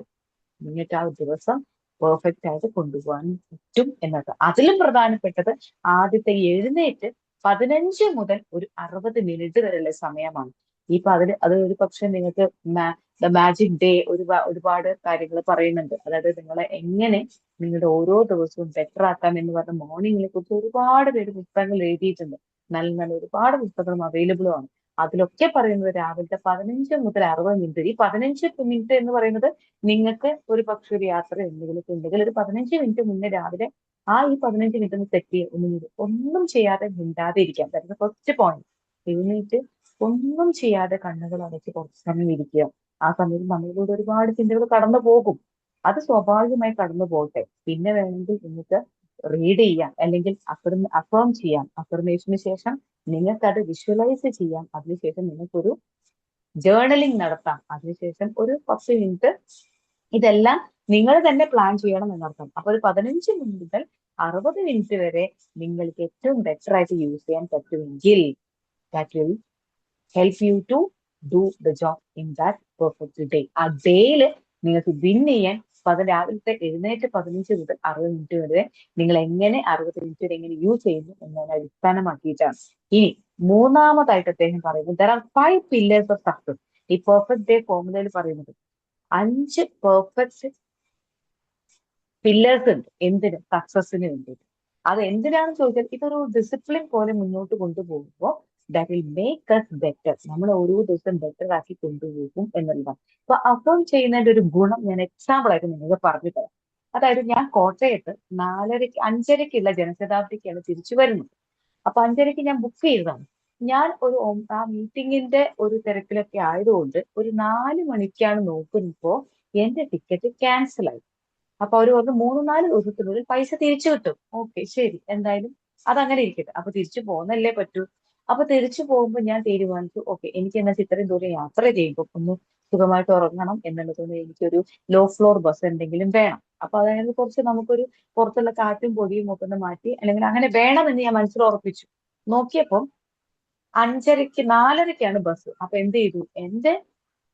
നിങ്ങൾക്ക് ആ ദിവസം പെർഫെക്റ്റ് ആയിട്ട് കൊണ്ടുപോകാൻ പറ്റും എന്നർത്ഥം. അതിലും പ്രധാനപ്പെട്ടത് ആദ്യത്തെ എഴുന്നേറ്റ് 15 മുതൽ ഒരു 60 മിനിറ്റ് വരെയുള്ള സമയമാണ്. അത് ഒരു പക്ഷെ നിങ്ങൾക്ക് ദ മാജിക് ഡേ ഒരുപാട് കാര്യങ്ങൾ പറയുന്നുണ്ട്. അതായത് നിങ്ങളെ എങ്ങനെ നിങ്ങളുടെ ഓരോ ദിവസവും ബെറ്റർ ആക്കാം എന്ന് പറഞ്ഞ മോർണിംഗിനെ കുറിച്ച് ഒരുപാട് പേര് പുസ്തകങ്ങൾ എഴുതിയിട്ടുണ്ട്. നല്ല നല്ല ഒരുപാട് പുസ്തകങ്ങളും അവൈലബിളും ആണ്. അതിലൊക്കെ പറയുന്നത് രാവിലത്തെ 15 മുതൽ 60 മിനിറ്റ്. ഈ 15 മിനിറ്റ് എന്ന് പറയുന്നത് നിങ്ങൾക്ക് ഒരു പക്ഷെ ഒരു യാത്ര എന്തെങ്കിലും ഉണ്ടെങ്കിൽ ഒരു 15 മിനിറ്റ് മുന്നേ രാവിലെ ഈ 15 മിനിറ്റ് ഒന്ന് സെറ്റ് ചെയ്യുക. ഒന്നും ചെയ്യാതെ മിണ്ടാതെ ഇരിക്കാം. That is first point. എഴുന്നേറ്റ് ഒന്നും ചെയ്യാതെ കണ്ണുകൾ അടച്ച് കുറച്ച് സമയം ഇരിക്കുക. ആ സമയത്ത് നമ്മളിലൂടെ ഒരുപാട് ചിന്തകൾ കടന്നു പോകും. അത് സ്വാഭാവികമായി കടന്നു പോകട്ടെ. പിന്നെ വേണമെങ്കിൽ നിങ്ങൾക്ക് റീഡ് ചെയ്യാം, അല്ലെങ്കിൽ അഫേം ചെയ്യാം. അഫർമേഷന് ശേഷം നിങ്ങൾക്ക് അത് വിഷ്വലൈസ് ചെയ്യാം. അതിനുശേഷം നിങ്ങൾക്കൊരു ജേർണലിംഗ് നടത്താം. അതിനുശേഷം ഒരു 10 മിനിറ്റ് ഇതെല്ലാം നിങ്ങൾ തന്നെ പ്ലാൻ ചെയ്യണം എന്നർത്ഥം. അപ്പൊ ഒരു 15 മുതൽ 60 മിനിറ്റ് വരെ നിങ്ങൾക്ക് ഏറ്റവും ബെറ്റർ ആയിട്ട് യൂസ് ചെയ്യാൻ പറ്റുമെങ്കിൽ that will help you to do the job in that perfect day. ആ ഡേയിൽ നിങ്ങൾക്ക് വിൻ ചെയ്യാൻ രാവിലത്തെ എഴുന്നേറ്റ് 15 മുതൽ 60 മിനിറ്റ് വരെ നിങ്ങൾ എങ്ങനെ 60 മിനിറ്റ് വരെ എങ്ങനെ യൂസ് ചെയ്യുന്നു എന്നതിനെ അടിസ്ഥാനമാക്കിയിട്ടാണ്. ഇനി മൂന്നാമതായിട്ട് അദ്ദേഹം പറയുന്നത് there are 5 pillars of success. ഈ പെർഫെക്റ്റ് ഡേ ഫോർമുലയിൽ പറയുന്നത് 5 പെർഫെക്റ്റ് പില്ലേഴ്സ് ഉണ്ട് എന്തിന്, സക്സസിന് വേണ്ടിയിട്ട്. അത് എന്തിനാണെന്ന് ചോദിച്ചാൽ ഇതൊരു ഡിസിപ്ലിൻ പോലെ മുന്നോട്ട് കൊണ്ടുപോകുമ്പോൾ that will make us better. നമ്മൾ ഓരോ ദിവസം ബെറ്റർ ആക്കി കൊണ്ടുപോകും എന്നുള്ളതാണ്. അപ്പൊ അഫേം ചെയ്യുന്നതിന്റെ ഒരു ഗുണം ഞാൻ എക്സാമ്പിൾ ആയിട്ട് നിങ്ങൾക്ക് പറഞ്ഞു തരാം. അതായത് ഞാൻ കോട്ടയത്ത് 5:30-ക്കുള്ള ജനശതാബ്ദിക്കാണ് തിരിച്ചു വരുന്നത്. അപ്പൊ 5:30-ക്ക് ഞാൻ ബുക്ക് ചെയ്തതാണ്. ഞാൻ ആ മീറ്റിങ്ങിന്റെ ഒരു തിരക്കിലൊക്കെ ആയതുകൊണ്ട് ഒരു 4 മണിക്കാണ് നോക്കുമ്പോ എന്റെ ടിക്കറ്റ് ക്യാൻസൽ ആയി. അപ്പൊ അവര് പറഞ്ഞു 3-4 ദിവസത്തിനുള്ളിൽ പൈസ തിരിച്ചു കിട്ടും. ഓക്കെ, ശരി, എന്തായാലും അതങ്ങനെ ഇരിക്കട്ടെ. അപ്പൊ തിരിച്ചു പോന്നല്ലേ പറ്റൂ. അപ്പൊ തിരിച്ചു പോകുമ്പോൾ ഞാൻ തീരുമാനിച്ചു, ഓക്കെ, എനിക്ക് എന്നാ ഇത്രയും ദൂരം യാത്ര ചെയ്യുമ്പോൾ ഒന്ന് സുഖമായിട്ട് ഉറങ്ങണം എന്നുള്ളതുകൊണ്ട് എനിക്കൊരു ലോ ഫ്ലോർ ബസ് എന്തെങ്കിലും വേണം. അപ്പൊ അതായത് കുറച്ച് നമുക്കൊരു പുറത്തുള്ള കാറ്റും പൊടിയും ഒക്കെ ഒന്ന് മാറ്റി, അല്ലെങ്കിൽ അങ്ങനെ വേണമെന്ന് ഞാൻ മനസ്സിൽ ഉറപ്പിച്ചു. നോക്കിയപ്പം 4:30ക്കാണ് ബസ്. അപ്പൊ എന്ത് ചെയ്തു, എന്റെ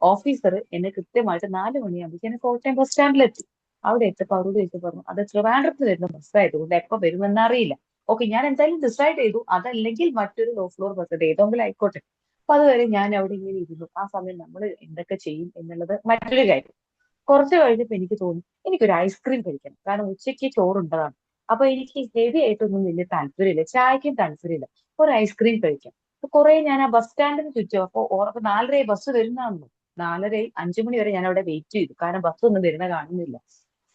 ഓഫീസർ എന്നെ കൃത്യമായിട്ട് 4 മണിയാകുമ്പോൾ എന്നെ കോട്ടയം ബസ് സ്റ്റാൻഡിലെത്തി. അവിടെ എത്തിയപ്പോൾ അവരോട് ചോദിച്ചു, പറഞ്ഞു അത് ട്രിവാൻഡ്രത്ത് വരുന്ന ബസ്സായതുകൊണ്ട് എപ്പോ വരുമെന്ന് അറിയില്ല. ഓക്കെ, ഞാൻ എന്തായാലും ഡിസൈഡ് ചെയ്തു, അതല്ലെങ്കിൽ മറ്റൊരു ലോ ഫ്ലോർ ബസ് ഏതെങ്കിലും ആയിക്കോട്ടെ. അപ്പൊ അതുവരെ ഞാൻ അവിടെ ഇങ്ങനെ ഇരുന്നു. ആ സമയം നമ്മൾ എന്തൊക്കെ ചെയ്യും എന്നുള്ളത് മറ്റൊരു കാര്യം. കുറച്ച് കഴിഞ്ഞപ്പോ എനിക്ക് തോന്നി എനിക്കൊരു ഐസ്ക്രീം കഴിക്കണം, കാരണം ഉച്ചയ്ക്ക് ചോറുണ്ടതാണ്. അപ്പൊ എനിക്ക് ഹെവി ആയിട്ടൊന്നും വലിയ താല്പര്യമില്ല, ചായക്കും താല്പര്യമില്ല, ഒരു ഐസ്ക്രീം കഴിക്കാം. അപ്പൊ കുറെ ഞാൻ ആ ബസ് സ്റ്റാൻഡിന് ചുറ്റും, അപ്പൊ ഉറപ്പ് 4:30 ബസ് വരുന്നതാണല്ലോ. 4:30 5 മണി വരെ ഞാൻ അവിടെ വെയിറ്റ് ചെയ്തു, കാരണം ബസ് ഒന്നും വരുന്ന കാണുന്നില്ല.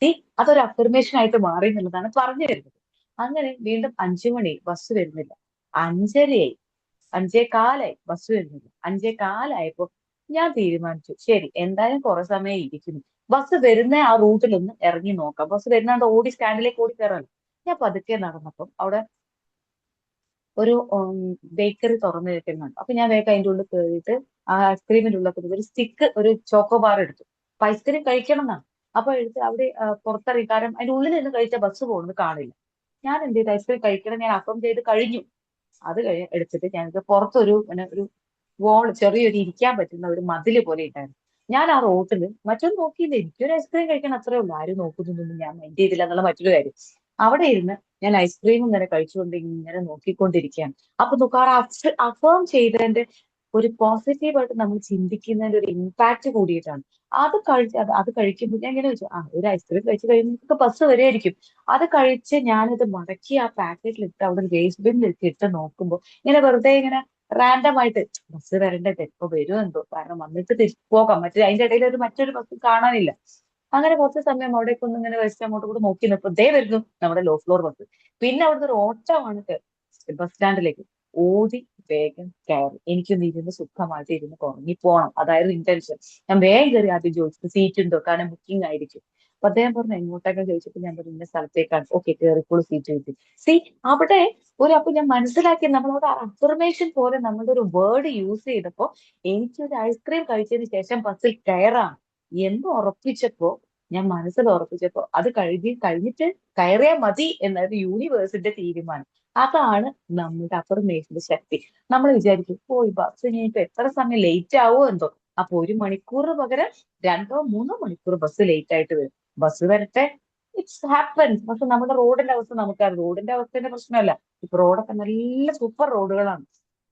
See, അതൊരു അഫർമേഷൻ ആയിട്ട് മാറി എന്നുള്ളതാണ് പറഞ്ഞു വരുന്നത്. അങ്ങനെ വീണ്ടും 5 മണി, ബസ് വരുന്നില്ല. 5:30 ആയി, 5:15 ബസ് വരുന്നില്ല. 5:15 ഞാൻ തീരുമാനിച്ചു, ശരി, എന്തായാലും കുറെ സമയം ഇരിക്കുന്നു, ബസ് വരുന്ന ആ റൂട്ടിലൊന്ന് ഇറങ്ങി നോക്കാം. ബസ് വരുന്നാണ്ട് ഓടി സ്റ്റാൻഡിലേക്ക് ഓടി കയറാനോ. ഞാൻ പതുക്കെ നടന്നപ്പം അവിടെ ഒരു ബേക്കറി തുറന്നിരിക്കുന്നുണ്ട്. അപ്പൊ ഞാൻ വേഗം അതിന്റെ ഉള്ളിൽ കയറിയിട്ട് ആ ഐസ്ക്രീമിന്റെ ഉള്ളിൽ ഒരു സ്റ്റിക്ക്, ഒരു ചോക്കോ ബാർ എടുത്തു. അപ്പൊ ഐസ്ക്രീം കഴിക്കണം എന്നാണ്. അപ്പൊ എടുത്ത് അവിടെ പുറത്തിറങ്ങി, കാരണം അതിന്റെ ഉള്ളിൽ നിന്ന് കഴിച്ച ബസ് പോകുന്നത് കാണില്ല. ഞാൻ എന്ത് ചെയ്തു, ഐസ്ക്രീം കഴിക്കണം ഞാൻ അഫം ചെയ്ത് കഴിഞ്ഞു. അത് എടുത്തിട്ട് ഞാനിത് പുറത്തൊരു പിന്നെ ഒരു ചെറിയൊരു ഇരിക്കാൻ പറ്റുന്ന ഒരു മതില് പോലെ ഉണ്ടായിരുന്നു. ഞാൻ ആ റോട്ടിൽ മറ്റൊന്നും നോക്കിയില്ല, എനിക്കൊരു ഐസ്ക്രീം കഴിക്കാൻ അത്രേ ഉള്ളൂ, ആരും നോക്കുന്നൊന്നും ഞാൻ മൈൻഡ് ചെയ്തില്ല എന്നുള്ള മറ്റൊരു കാര്യം. അവിടെ ഇരുന്ന് ഞാൻ ഐസ്ക്രീം ഇങ്ങനെ കഴിച്ചുകൊണ്ട് ഇങ്ങനെ നോക്കിക്കൊണ്ടിരിക്കുകയാണ്. അപ്പൊ നോക്കാറ് അഫേം ചെയ്തതിന്റെ ഒരു പോസിറ്റീവായിട്ട് നമ്മൾ ചിന്തിക്കുന്നതിന്റെ ഒരു ഇമ്പാക്ട് കൂടിയിട്ടാണ്. അത് കഴിക്കുമ്പോൾ ഞാൻ ഇങ്ങനെ വെച്ചു, ഒരു ഐസ്ക്രീം കഴിച്ച് കഴിയുമ്പോൾ ബസ് വരെയായിരിക്കും. അത് കഴിച്ച് ഞാനിത് മടക്കി ആ പാക്കറ്റിൽ ഇട്ട് അവിടെ വേസ്റ്റ് ബിന്നിൽ ഇട്ട് നോക്കുമ്പോൾ ഇങ്ങനെ വെറുതെ ഇങ്ങനെ റാൻഡം ആയിട്ട് ബസ് വരേണ്ടത് എപ്പോ വരുമോ എന്തോ, കാരണം വന്നിട്ട് തിരിച്ചു പോകാം, അതിന്റെ ഇടയിൽ മറ്റൊരു ബസ് കാണാനില്ല. അങ്ങനെ കുറച്ച് സമയം അവിടേക്ക് ഒന്ന് ഇങ്ങനെ വെച്ച് അങ്ങോട്ട് കൂടെ നോക്കി നിൽക്കും, ദേ വരുന്നു നമ്മുടെ ലോ ഫ്ലോർ ബസ്. പിന്നെ അവിടുന്ന് ഒരു ഓട്ടമാണ് ബസ് സ്റ്റാൻഡിലേക്ക്. ഓടി വേഗം കയറി. എനിക്കൊന്ന് ഇരുന്ന് സുഖമായിട്ട് ഇരുന്ന് ഉറങ്ങി പോകണം, അതായിരുന്നു ഇന്റൻഷൻ. ഞാൻ വേഗം കയറി ആദ്യം ചോദിച്ചു സീറ്റ് ഉണ്ടോ, കാരണം ബുക്കിംഗ് ആയിരിക്കും. അപ്പൊ അദ്ദേഹം പറഞ്ഞു എങ്ങോട്ടൊക്കെ ചോദിച്ചപ്പോൾ ഞാൻ പറഞ്ഞു ഇന്ന സ്ഥലത്തേക്കാണ്. ഓക്കെ, കയറിക്കോളൂ, സീറ്റ് കിട്ടി. സി, അവിടെ അപ്പൊ ഞാൻ മനസ്സിലാക്കി, നമ്മളോട് അഫർമേഷൻ പോലെ നമ്മളുടെ ഒരു വേർഡ് യൂസ് ചെയ്തപ്പോ എനിക്കൊരു ഐസ്ക്രീം കഴിച്ചതിന് ശേഷം ബസ്സിൽ കയറാം എന്ന് ഉറപ്പിച്ചപ്പോ, ഞാൻ മനസ്സിൽ ഉറപ്പിച്ചപ്പോ അത് കഴിഞ്ഞിട്ട് കയറിയാൽ മതി എന്നായിരുന്നു യൂണിവേഴ്സിന്റെ തീരുമാനം. അതാണ് നമ്മുടെ അഫർമേഷന്റെ ശക്തി. നമ്മൾ വിചാരിക്കും, ഈ ബസ് ഇനിയിപ്പോ എത്ര സമയം ലേറ്റ് ആവോ എന്തോ. അപ്പൊ 1 മണിക്കൂർ പകരം 2-3 മണിക്കൂർ ബസ് ലേറ്റ് ആയിട്ട് വരും. ബസ് വരട്ടെ, ഇറ്റ്സ് ഹാപ്പൻസ്. പക്ഷെ നമ്മുടെ റോഡിന്റെ അവസ്ഥ നമുക്കറിയാം. റോഡിന്റെ അവസ്ഥയുടെ പ്രശ്നമല്ല, ഇപ്പൊ റോഡൊക്കെ നല്ല സൂപ്പർ റോഡുകളാണ്.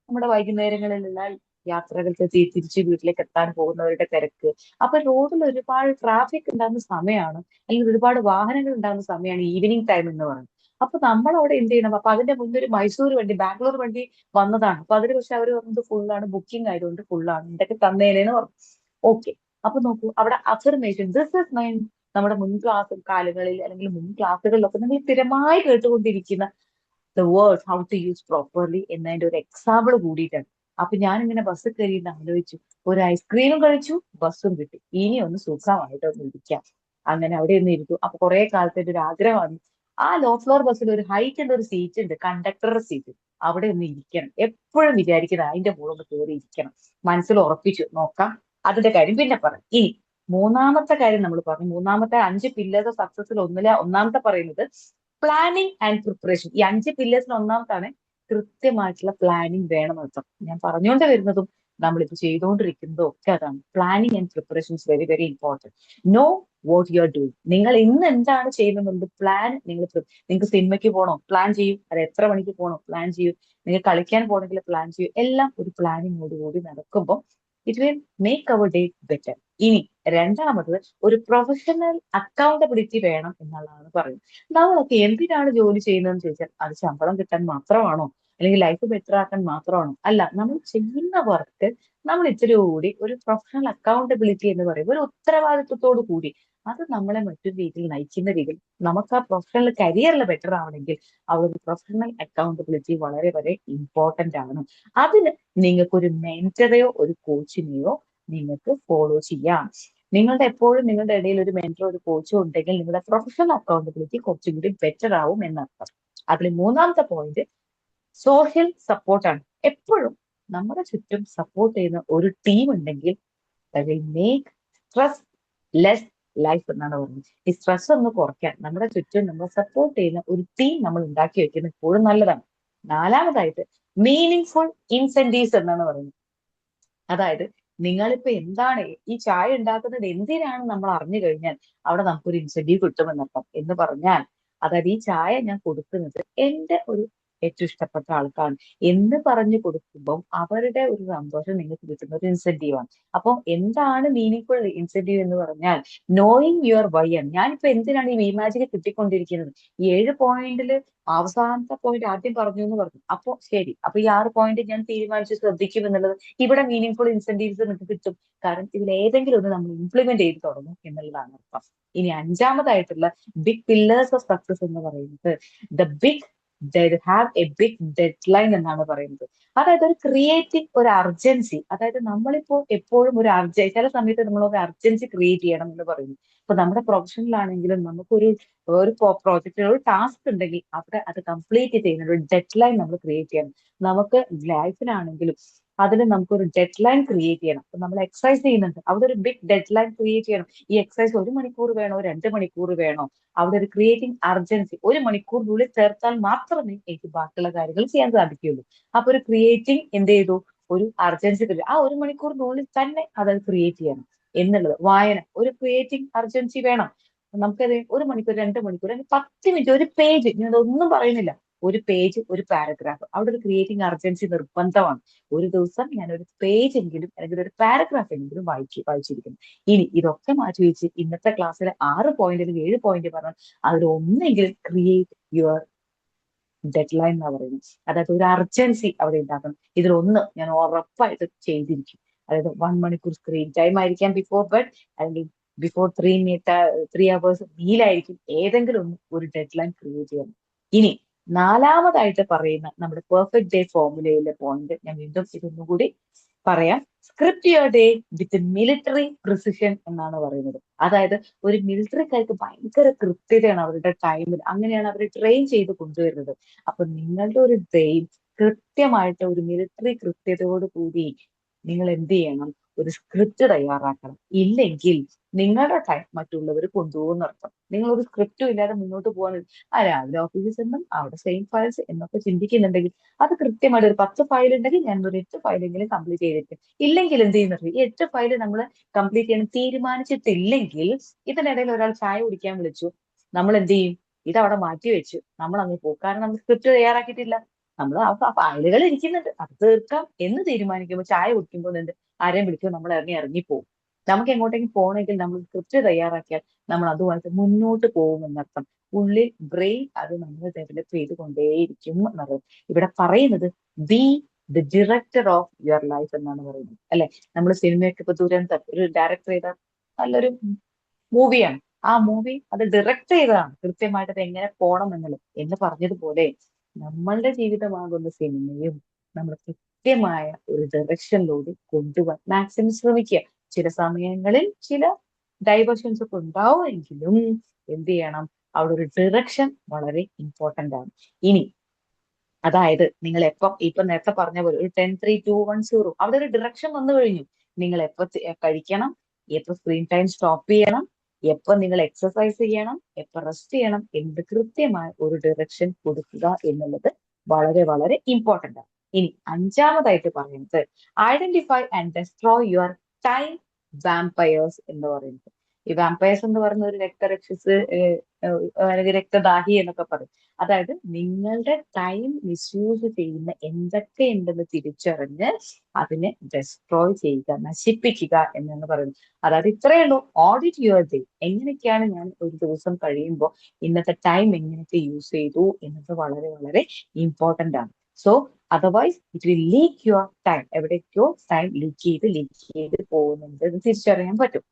നമ്മുടെ വൈകുന്നേരങ്ങളിലുള്ള യാത്രകൾക്ക് തിരിച്ച് വീട്ടിലേക്ക് എത്താൻ പോകുന്നവരുടെ തിരക്ക്. അപ്പൊ റോഡിൽ ഒരുപാട് ട്രാഫിക് ഉണ്ടാകുന്ന സമയമാണ്, അല്ലെങ്കിൽ ഒരുപാട് വാഹനങ്ങൾ ഉണ്ടാകുന്ന സമയമാണ് ഈവനിങ് ടൈം എന്ന് പറയുന്നത്. അപ്പൊ നമ്മൾ അവിടെ എന്ത് ചെയ്യണം, അപ്പൊ അതിന്റെ മുന്നേ ഒരു മൈസൂർ വണ്ടി, ബാംഗ്ലൂർ വണ്ടി വന്നതാണ്. അപ്പൊ അതിന് പക്ഷെ അവർ പറഞ്ഞത് ഫുള്ളാണ്, ബുക്കിംഗ് ആയതുകൊണ്ട് ഫുള്ളാണ്, എന്തൊക്കെ തന്നേനെന്ന് പറഞ്ഞു. ഓക്കെ, അപ്പൊ നോക്കൂ, അവിടെ അഫർമേഷൻ, ദിസ് ഇസ് മൈ, നമ്മുടെ മുൻ കാലങ്ങളിൽ അല്ലെങ്കിൽ മുൻ ക്ലാസ്സുകളിലൊക്കെ നിങ്ങൾ സ്ഥിരമായി കേട്ടുകൊണ്ടിരിക്കുന്ന the word how to use properly എന്നതിന്റെ ഒരു എക്സാമ്പിൾ കൂടിയിട്ടാണ്. അപ്പൊ ഞാൻ ഇങ്ങനെ ബസ് കയറിയിട്ട് ആലോചിച്ചു, ഒരു ഐസ്ക്രീമും കഴിച്ചു, ബസ്സും കിട്ടി, ഇനി ഒന്ന് സുഖമായിട്ട് ഒന്ന് ഇരിക്കാം. അങ്ങനെ അവിടെ ഒന്ന് ഇരുന്നു. അപ്പൊ കുറെ കാലത്തെ ഒരു ആഗ്രഹമാണ്, ആ ലോ ഫ്ലോർ ബസ്സിൽ ഒരു ഹൈറ്റ് ഉള്ള ഒരു സീറ്റ് ഉണ്ട്, കണ്ടക്ടറുടെ സീറ്റ്. അവിടെ ഒന്ന് ഇരിക്കണം, എപ്പോഴും വിചാരിക്കുന്നത് അതിന്റെ മുകളിൽ ഒന്ന് കയറി ഇരിക്കണം. മനസ്സിൽ ഉറപ്പിച്ചു, നോക്കാം, അതിന്റെ കാര്യം പിന്നെ പറയാം. ഇനി മൂന്നാമത്തെ കാര്യം നമ്മൾ പറഞ്ഞു, മൂന്നാമത്തെ 5 പില്ലേഴ്സ് ഓഫ് സക്സസിൽ ഒന്നാമത്തെ പറയുന്നത് പ്ലാനിങ് ആൻഡ് പ്രിപ്പറേഷൻ. ഈ 5 പില്ലേഴ്സിൽ ഒന്നാമത്താണ് കൃത്യമായിട്ടുള്ള പ്ലാനിങ് വേണം അർത്ഥം. ഞാൻ പറഞ്ഞുകൊണ്ട് വരുന്നതും നമ്മളിപ്പോ ചെയ്തുകൊണ്ടിരിക്കുന്നതും ഒക്കെ അതാണ്. Planning and preparation is very very important. No what you are doing. നിങ്ങൾ ഇന്ന് എന്താണ് ചെയ്യുന്നത് പ്ലാൻ. നിങ്ങൾക്ക് സിനിമയ്ക്ക് പോകണോ, പ്ലാൻ ചെയ്യൂ. അത് എത്ര മണിക്ക് പോകണോ, പ്ലാൻ ചെയ്യൂ. നിങ്ങൾ കളിക്കാൻ പോകണമെങ്കിൽ പ്ലാൻ ചെയ്യൂ. എല്ലാം ഒരു പ്ലാനിങ്ങോടുകൂടി നടക്കുമ്പോൾ it will make our day better. ഇനി രണ്ടാമത്, ഒരു പ്രൊഫഷണൽ അക്കൗണ്ടബിലിറ്റി വേണം എന്നുള്ളതാണ് പറയുന്നത്. നമ്മളൊക്കെ എന്തിനാണ് ജോലി ചെയ്യുന്നതെന്ന് ചോദിച്ചാൽ അത് ശമ്പളം കിട്ടാൻ മാത്രമാണോ, അല്ലെങ്കിൽ ലൈഫ് ബെറ്റർ ആക്കാൻ മാത്രമാണോ? അല്ല, നമ്മൾ ചെയ്യുന്ന വർക്ക് നമ്മൾ ഇത്തിരി കൂടി ഒരു പ്രൊഫഷണൽ അക്കൗണ്ടബിലിറ്റി എന്ന് പറയുമ്പോൾ ഒരു ഉത്തരവാദിത്വത്തോടു കൂടി അത് നമ്മളെ മറ്റൊരു രീതിയിൽ നയിക്കുന്ന രീതിയിൽ നമുക്ക് ആ പ്രൊഫഷണൽ കരിയറിൽ ബെറ്റർ ആവണമെങ്കിൽ ആ ഒരു പ്രൊഫഷണൽ അക്കൗണ്ടബിലിറ്റി വളരെ വളരെ ഇമ്പോർട്ടന്റ് ആണ്. അതിന് നിങ്ങൾക്ക് ഒരു മെന്ററെയോ ഒരു കോച്ചിനെയോ നിങ്ങൾക്ക് ഫോളോ ചെയ്യാം. നിങ്ങളുടെ എപ്പോഴും നിങ്ങളുടെ ഇടയിൽ ഒരു മെന്ററോ ഒരു കോച്ചോ ഉണ്ടെങ്കിൽ നിങ്ങളുടെ പ്രൊഫഷണൽ അക്കൗണ്ടബിലിറ്റി കുറച്ചും കൂടി ബെറ്റർ ആവും എന്നർത്ഥം. അതിൽ മൂന്നാമത്തെ പോയിന്റ് സോഷ്യൽ സപ്പോർട്ടാണ്. എപ്പോഴും നമ്മുടെ ചുറ്റും സപ്പോർട്ട് ചെയ്യുന്ന ഒരു ടീം ഉണ്ടെങ്കിൽ മേക്ക് സ്ട്രെസ് ലെസ് ലൈഫ് എന്നാണ് പറയുന്നത്. ഈ സ്ട്രെസ് ഒന്ന് കുറയ്ക്കാൻ നമ്മുടെ ചുറ്റും നമ്മൾ സപ്പോർട്ട് ചെയ്യുന്ന ഒരു ടീം നമ്മൾ ഉണ്ടാക്കി വെക്കുന്നത് എപ്പോഴും നല്ലതാണ്. നാലാമതായിട്ട് മീനിങ് ഫുൾ ഇൻസെന്റീവ്സ് എന്നാണ് പറയുന്നത്. അതായത് നിങ്ങളിപ്പോ എന്താണ് ഈ ചായ ഉണ്ടാക്കുന്നത് എന്തിനാണ് നമ്മൾ അറിഞ്ഞു കഴിഞ്ഞാൽ അവിടെ നമുക്കൊരു ഇൻസെന്റീവ് കിട്ടുമെന്നർത്ഥം. എന്ന് പറഞ്ഞാൽ അതായത് ഈ ചായ ഞാൻ കൊടുക്കുന്നത് എന്റെ ഒരു ഏറ്റവും ഇഷ്ടപ്പെട്ട ആൾക്കാണ് എന്ന് പറഞ്ഞു കൊടുക്കുമ്പോൾ അവരുടെ ഒരു സന്തോഷം നിങ്ങൾക്ക് കിട്ടുന്ന ഒരു ഇൻസെന്റീവ് ആണ്. അപ്പൊ എന്താണ് മീനിങ് ഫുൾ ഇൻസെന്റീവ് എന്ന് പറഞ്ഞാൽ നോയിങ് യുവർ വൈ ആണ്. ഞാനിപ്പോ എന്തിനാണ് ഈ വിമാജിക്ക് കിട്ടിക്കൊണ്ടിരിക്കുന്നത്? ഈ 7 പോയിന്റില് അവസാനത്തെ പോയിന്റ് ആദ്യം പറഞ്ഞു എന്ന് പറഞ്ഞു. അപ്പൊ ശരി, അപ്പൊ ഈ 6 പോയിന്റ് ഞാൻ തീരുമാനിച്ച് ശ്രദ്ധിക്കും എന്നുള്ളത് ഇവിടെ മീനിങ് ഫുൾ ഇൻസെന്റീവ്സ് നിങ്ങൾക്ക് കിട്ടും. കാരണം ഇതിൽ ഏതെങ്കിലും ഒന്ന് നമ്മൾ ഇംപ്ലിമെന്റ് ചെയ്ത് തുടങ്ങും എന്നുള്ളതാണ് അർത്ഥം. ഇനി അഞ്ചാമതായിട്ടുള്ള ബിഗ് പില്ലേഴ്സ് ഓഫ് സക്സസ് എന്ന് പറയുന്നത് the big have a big deadline എന്നാണ് പറയുന്നത്. അതായത് ഒരു ക്രിയേറ്റിംഗ് ഒരു അർജൻസി. അതായത് നമ്മളിപ്പോ എപ്പോഴും ഒരു ചില സമയത്ത് നമ്മൾ ഒരു അർജൻസി ക്രിയേറ്റ് ചെയ്യണം എന്ന് പറയുന്നു. ഇപ്പൊ നമ്മുടെ പ്രൊഫഷനിലാണെങ്കിലും നമുക്കൊരു ഒരു പ്രോജക്റ്റ് ഒരു ടാസ്ക് ഉണ്ടെങ്കിൽ അവിടെ അത് കംപ്ലീറ്റ് ചെയ്യുന്ന ഒരു ഡെഡ് ലൈൻ നമ്മൾ ക്രിയേറ്റ് ചെയ്യണം. നമുക്ക് ലൈഫിലാണെങ്കിലും അതിന് നമുക്കൊരു ഡെഡ് ലൈൻ ക്രിയേറ്റ് ചെയ്യണം. അപ്പൊ നമ്മൾ എക്സസൈസ് ചെയ്യുന്നുണ്ട്, അവിടെ ഒരു ബിഗ് ഡെഡ് ലൈൻ ക്രിയേറ്റ് ചെയ്യണം. ഈ എക്സസൈസ് 1 മണിക്കൂർ വേണോ 2 മണിക്കൂർ വേണോ? അവിടെ ഒരു ക്രിയേറ്റിംഗ് അർജൻസി. 1 മണിക്കൂറിനുള്ളിൽ ചേർത്താൽ മാത്രമേ എനിക്ക് ബാക്കിയുള്ള കാര്യങ്ങൾ ചെയ്യാൻ സാധിക്കുകയുള്ളൂ. അപ്പൊ ഒരു ക്രിയേറ്റിംഗ് എന്ത് ചെയ്തു? ഒരു അർജൻസി. ആ 1 മണിക്കൂറിനുള്ളിൽ തന്നെ അത് ക്രിയേറ്റ് ചെയ്യണം എന്നുള്ളത്. വായന ഒരു ക്രിയേറ്റിംഗ് അർജൻസി വേണം. നമുക്കത് 1 മണിക്കൂർ 2 മണിക്കൂർ 10 മിനിറ്റ് ഒരു പേജ്, ഞാൻ ഒന്നും പറയുന്നില്ല, ഒരു പേജ് ഒരു പാരഗ്രാഫ്, അവിടെ ഒരു ക്രിയേറ്റിംഗ് അർജൻസി നിർബന്ധമാണ്. ഒരു ദിവസം ഞാൻ ഒരു പേജ് എങ്കിലും അല്ലെങ്കിൽ ഒരു പാരഗ്രാഫ് എങ്കിലും വായിച്ചിരിക്കുന്നു. ഇനി ഇതൊക്കെ മാറ്റി വെച്ച് ഇന്നത്തെ ക്ലാസ്സിലെ 6 പോയിന്റ് അല്ലെങ്കിൽ 7 പോയിന്റ് പറഞ്ഞാൽ അതിൽ ഒന്നെങ്കിലും ക്രിയേറ്റ് യുവർ ഡെഡ് ലൈൻ എന്ന് പറയുന്നത്. അതായത് ഒരു അർജൻസി അവിടെ ഉണ്ടാക്കണം. ഇതിലൊന്ന് ഞാൻ ഉറപ്പായിട്ട് ചെയ്തിരിക്കും. അതായത് 1 മണിക്കൂർ സ്ക്രീൻ ടൈം ആയിരിക്കാം ബിഫോർ ബെഡ്, അല്ലെങ്കിൽ ബിഫോർ 3 hours മീലായിരിക്കും. ഏതെങ്കിലും ഒന്ന് ഒരു ഡെഡ് ലൈൻ ക്രിയേറ്റ് ചെയ്യണം. ഇനി നാലാമതായിട്ട് പറയുന്ന നമ്മുടെ പെർഫെക്റ്റ് ഡേ ഫോർമുലയിലെ പോയിന്റ് ഞാൻ വീണ്ടും ഇതൊന്നുകൂടി പറയാം. Script your day with military precision എന്നാണ് പറയുന്നത്. അതായത് ഒരു മിലിറ്ററിക്കാർക്ക് ഭയങ്കര കൃത്യതയാണ് അവരുടെ ടൈമിൽ. അങ്ങനെയാണ് അവരെ ട്രെയിൻ ചെയ്ത് കൊണ്ടുവരുന്നത്. അപ്പൊ നിങ്ങളുടെ ഒരു ഡേയും കൃത്യമായിട്ട് ഒരു മിലിറ്ററി കൃത്യതയോട് കൂടി നിങ്ങൾ എന്ത് ചെയ്യണം? ഒരു സ്ക്രിപ്റ്റ് തയ്യാറാക്കണം. ഇല്ലെങ്കിൽ നിങ്ങളുടെ ടൈം മറ്റുള്ളവർ കൊണ്ടുപോകുന്ന അർത്ഥം. നിങ്ങൾ ഒരു സ്ക്രിപ്റ്റും ഇല്ലാതെ മുന്നോട്ട് പോകാൻ രാവിലെ ഓഫീസിൽ ചെന്നും അവിടെ സെയിം ഫയൽസ് എന്നൊക്കെ ചിന്തിക്കുന്നുണ്ടെങ്കിൽ അത് കൃത്യമായിട്ട് ഒരു 10 ഫയൽ ഉണ്ടെങ്കിൽ ഞാൻ ഒരു 8 ഫയലെങ്കിലും കംപ്ലീറ്റ് ചെയ്തിരിക്കും. ഇല്ലെങ്കിൽ എന്ത് ചെയ്യുന്നത്? ഈ 8 ഫയൽ നമ്മൾ കംപ്ലീറ്റ് ചെയ്യാൻ തീരുമാനിച്ചിട്ടില്ലെങ്കിൽ ഇതിനിടയിൽ ഒരാൾ ചായ കുടിക്കാൻ വിളിച്ചു, നമ്മൾ എന്ത് ചെയ്യും? ഇതവിടെ മാറ്റി വെച്ചു നമ്മൾ അങ്ങ് പോകും. കാരണം നമ്മൾ സ്ക്രിപ്റ്റ് തയ്യാറാക്കിയിട്ടില്ല. നമ്മൾ ആ ഫയലുകൾ ഇരിക്കുന്നുണ്ട്, അത് തീർക്കാം എന്ന് തീരുമാനിക്കുമ്പോൾ ചായ കുടിക്കുമ്പോൾ എന്ത് ആരെയും വിളിക്കും, നമ്മൾ ഇറങ്ങിപ്പോകും. നമുക്ക് എങ്ങോട്ടേക്കും പോകണമെങ്കിൽ നമ്മൾ സ്ക്രിപ്റ്റ് തയ്യാറാക്കിയാൽ നമ്മൾ അതുമായിട്ട് മുന്നോട്ട് പോകും എന്നർത്ഥം. ഉള്ളിൽ ബ്രെയിൻ അത് നമ്മൾ ഡെവലപ്പ് ചെയ്തുകൊണ്ടേയിരിക്കും എന്നറിയാം. ഇവിടെ പറയുന്നത് be the director of your life എന്നാണ് പറയുന്നത്. അല്ലെ, നമ്മൾ സിനിമയൊക്കെ ഇപ്പൊ ദുരന്തം ഒരു ഡയറക്ടർ ചെയ്ത നല്ലൊരു മൂവിയാണ്. ആ മൂവി അത് ഡയറക്ട് ചെയ്തതാണ് കൃത്യമായിട്ട് അത് എങ്ങനെ പോകണം എന്നുള്ളത്. എന്ന് പറഞ്ഞതുപോലെ നമ്മളുടെ ജീവിതമാകുന്ന സിനിമയും നമ്മൾ കൃത്യമായ ഒരു ഡയറക്ഷനിലൂടെ കൊണ്ടുപോകാൻ മാക്സിമം ശ്രമിക്കുക. ചില സമയങ്ങളിൽ ചില ഡൈവേർഷൻസ് ഒക്കെ ഉണ്ടാവുമെങ്കിലും എന്ത് ചെയ്യണം? അവിടെ ഒരു ഡയറക്ഷൻ വളരെ ഇമ്പോർട്ടന്റ് ആണ്. ഇനി അതായത് നിങ്ങൾ ഇപ്പൊ നേരത്തെ പറഞ്ഞ പോലെ ഒരു 10, 3, 2, 1, 0 അവിടെ ഒരു ഡയറക്ഷൻ വന്നു കഴിഞ്ഞു. നിങ്ങൾ എപ്പോ കഴിക്കണം, എപ്പോ സ്ക്രീൻ ടൈം സ്റ്റോപ്പ് ചെയ്യണം, എപ്പോ നിങ്ങൾ എക്സസൈസ് ചെയ്യണം, എപ്പോ റെസ്റ്റ് ചെയ്യണം എന്ന് കൃത്യമായ ഒരു ഡയറക്ഷൻ കൊടുക്കുക എന്നുള്ളത് വളരെ വളരെ ഇമ്പോർട്ടന്റ് ആണ്. ഇനി അഞ്ചാമതായിട്ട് പറയുന്നത് identify and destroy your time vampires എന്ന് പറയുന്നത്. ഈ വാമ്പയേഴ്സ് എന്ന് പറയുന്ന ഒരു രക്തരക്ഷസ് അല്ലെങ്കിൽ രക്തദാഹി എന്നൊക്കെ പറയും. അതായത് നിങ്ങളുടെ ടൈം മിസ്യൂസ് ചെയ്യുന്ന എന്തൊക്കെ ഉണ്ടെന്ന് തിരിച്ചറിഞ്ഞ് അതിനെ ഡെസ്ട്രോയ് ചെയ്യുക, നശിപ്പിക്കുക എന്നാണ് പറയുന്നത്. അതായത് ഇത്രയേ ഉള്ളൂ. Audit your day. എങ്ങനെയൊക്കെയാണ് ഞാൻ ഒരു ദിവസം കഴിയുമ്പോൾ ഇന്നത്തെ ടൈം എങ്ങനെയൊക്കെ യൂസ് ചെയ്തു എന്നത് വളരെ വളരെ ഇമ്പോർട്ടന്റ് ആണ്. So otherwise it will leak your time. എവിടേക്കോ ടൈം ലീക്ക് ചെയ്ത് പോകുന്നുണ്ട് എന്ന് തിരിച്ചറിയാൻ പറ്റും.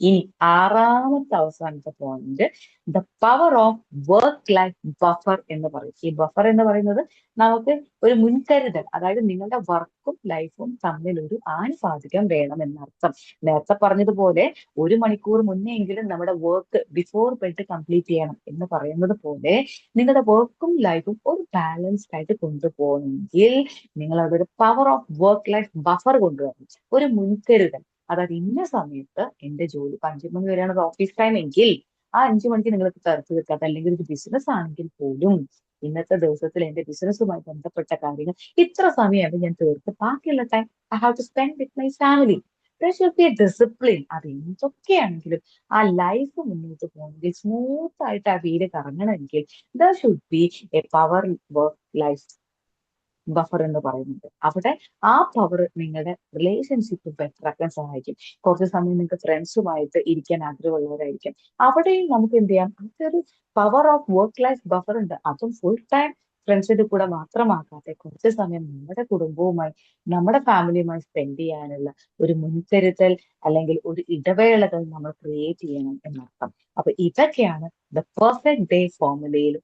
ഇനി ആറാമത്തെ അവസാനത്തെ point, the power of work life buffer എന്ന് പറയും. ഈ ബഫർ എന്ന് പറയുന്നത് നമുക്ക് ഒരു മുൻകരുതൽ, അതായത് നിങ്ങളുടെ വർക്കും ലൈഫും തമ്മിൽ ഒരു ആനുപാതികം വേണം എന്നർത്ഥം. നേരത്തെ പറഞ്ഞതുപോലെ 1 മണിക്കൂർ മുന്നേ എങ്കിലും നമ്മുടെ വർക്ക് ബിഫോർ ബെഡ് കംപ്ലീറ്റ് ചെയ്യണം എന്ന് പറയുന്നത് പോലെ നിങ്ങളുടെ വർക്കും ലൈഫും ഒരു ബാലൻസ്ഡ് ആയിട്ട് കൊണ്ടുപോകണമെങ്കിൽ നിങ്ങൾ അതൊരു power of work life buffer കൊണ്ടുവരണം, ഒരു മുൻകരുതൽ. അതായത് ഇന്ന സമയത്ത് എന്റെ ജോലി 5 മണി വരെയാണ് ഓഫീസ് ടൈം എങ്കിൽ ആ 5 മണിക്ക് നിങ്ങൾക്ക് തീർത്ത് വെക്കാത്ത, അല്ലെങ്കിൽ ഒരു ബിസിനസ് ആണെങ്കിൽ പോലും ഇന്നത്തെ ദിവസത്തിൽ എന്റെ ബിസിനസ്സുമായി ബന്ധപ്പെട്ട കാര്യങ്ങൾ ഇത്ര സമയമാണ് ഞാൻ തീർത്ത് ബാക്കിയുള്ള time I have to spend with my family. Discipline. അത് എന്തൊക്കെയാണെങ്കിലും ആ ലൈഫ് മുന്നോട്ട് പോകണമെങ്കിൽ, സ്മൂത്ത് ആയിട്ട് ആ വീട് കറങ്ങണമെങ്കിൽ there should be a power work life buffer എന്ന് പറയുന്നത്. അവിടെ ആ പവർ നിങ്ങളുടെ റിലേഷൻഷിപ്പ് ബെറ്റർ ആക്കാൻ സഹായിക്കും. കുറച്ച് സമയം നിങ്ങൾക്ക് ഫ്രണ്ട്സുമായിട്ട് ഇരിക്കാൻ ആഗ്രഹമുള്ളവരായിരിക്കും, അവിടെയും നമുക്ക് എന്ത് ചെയ്യാം, അതൊരു power of work life buffer ഉണ്ട്. അതും ഫുൾ ടൈം ഫ്രണ്ട്സിന്റെ കൂടെ മാത്രമാക്കാതെ കുറച്ച് സമയം നമ്മുടെ കുടുംബവുമായി, നമ്മുടെ ഫാമിലിയുമായി സ്പെൻഡ് ചെയ്യാനുള്ള ഒരു മുൻകരുതൽ അല്ലെങ്കിൽ ഒരു ഇടവേളകൾ നമ്മൾ ക്രിയേറ്റ് ചെയ്യണം എന്നർത്ഥം. അപ്പൊ ഇതൊക്കെയാണ് ദ പെർഫെക്റ്റ് ഡേ ഫോർമുലയിൽ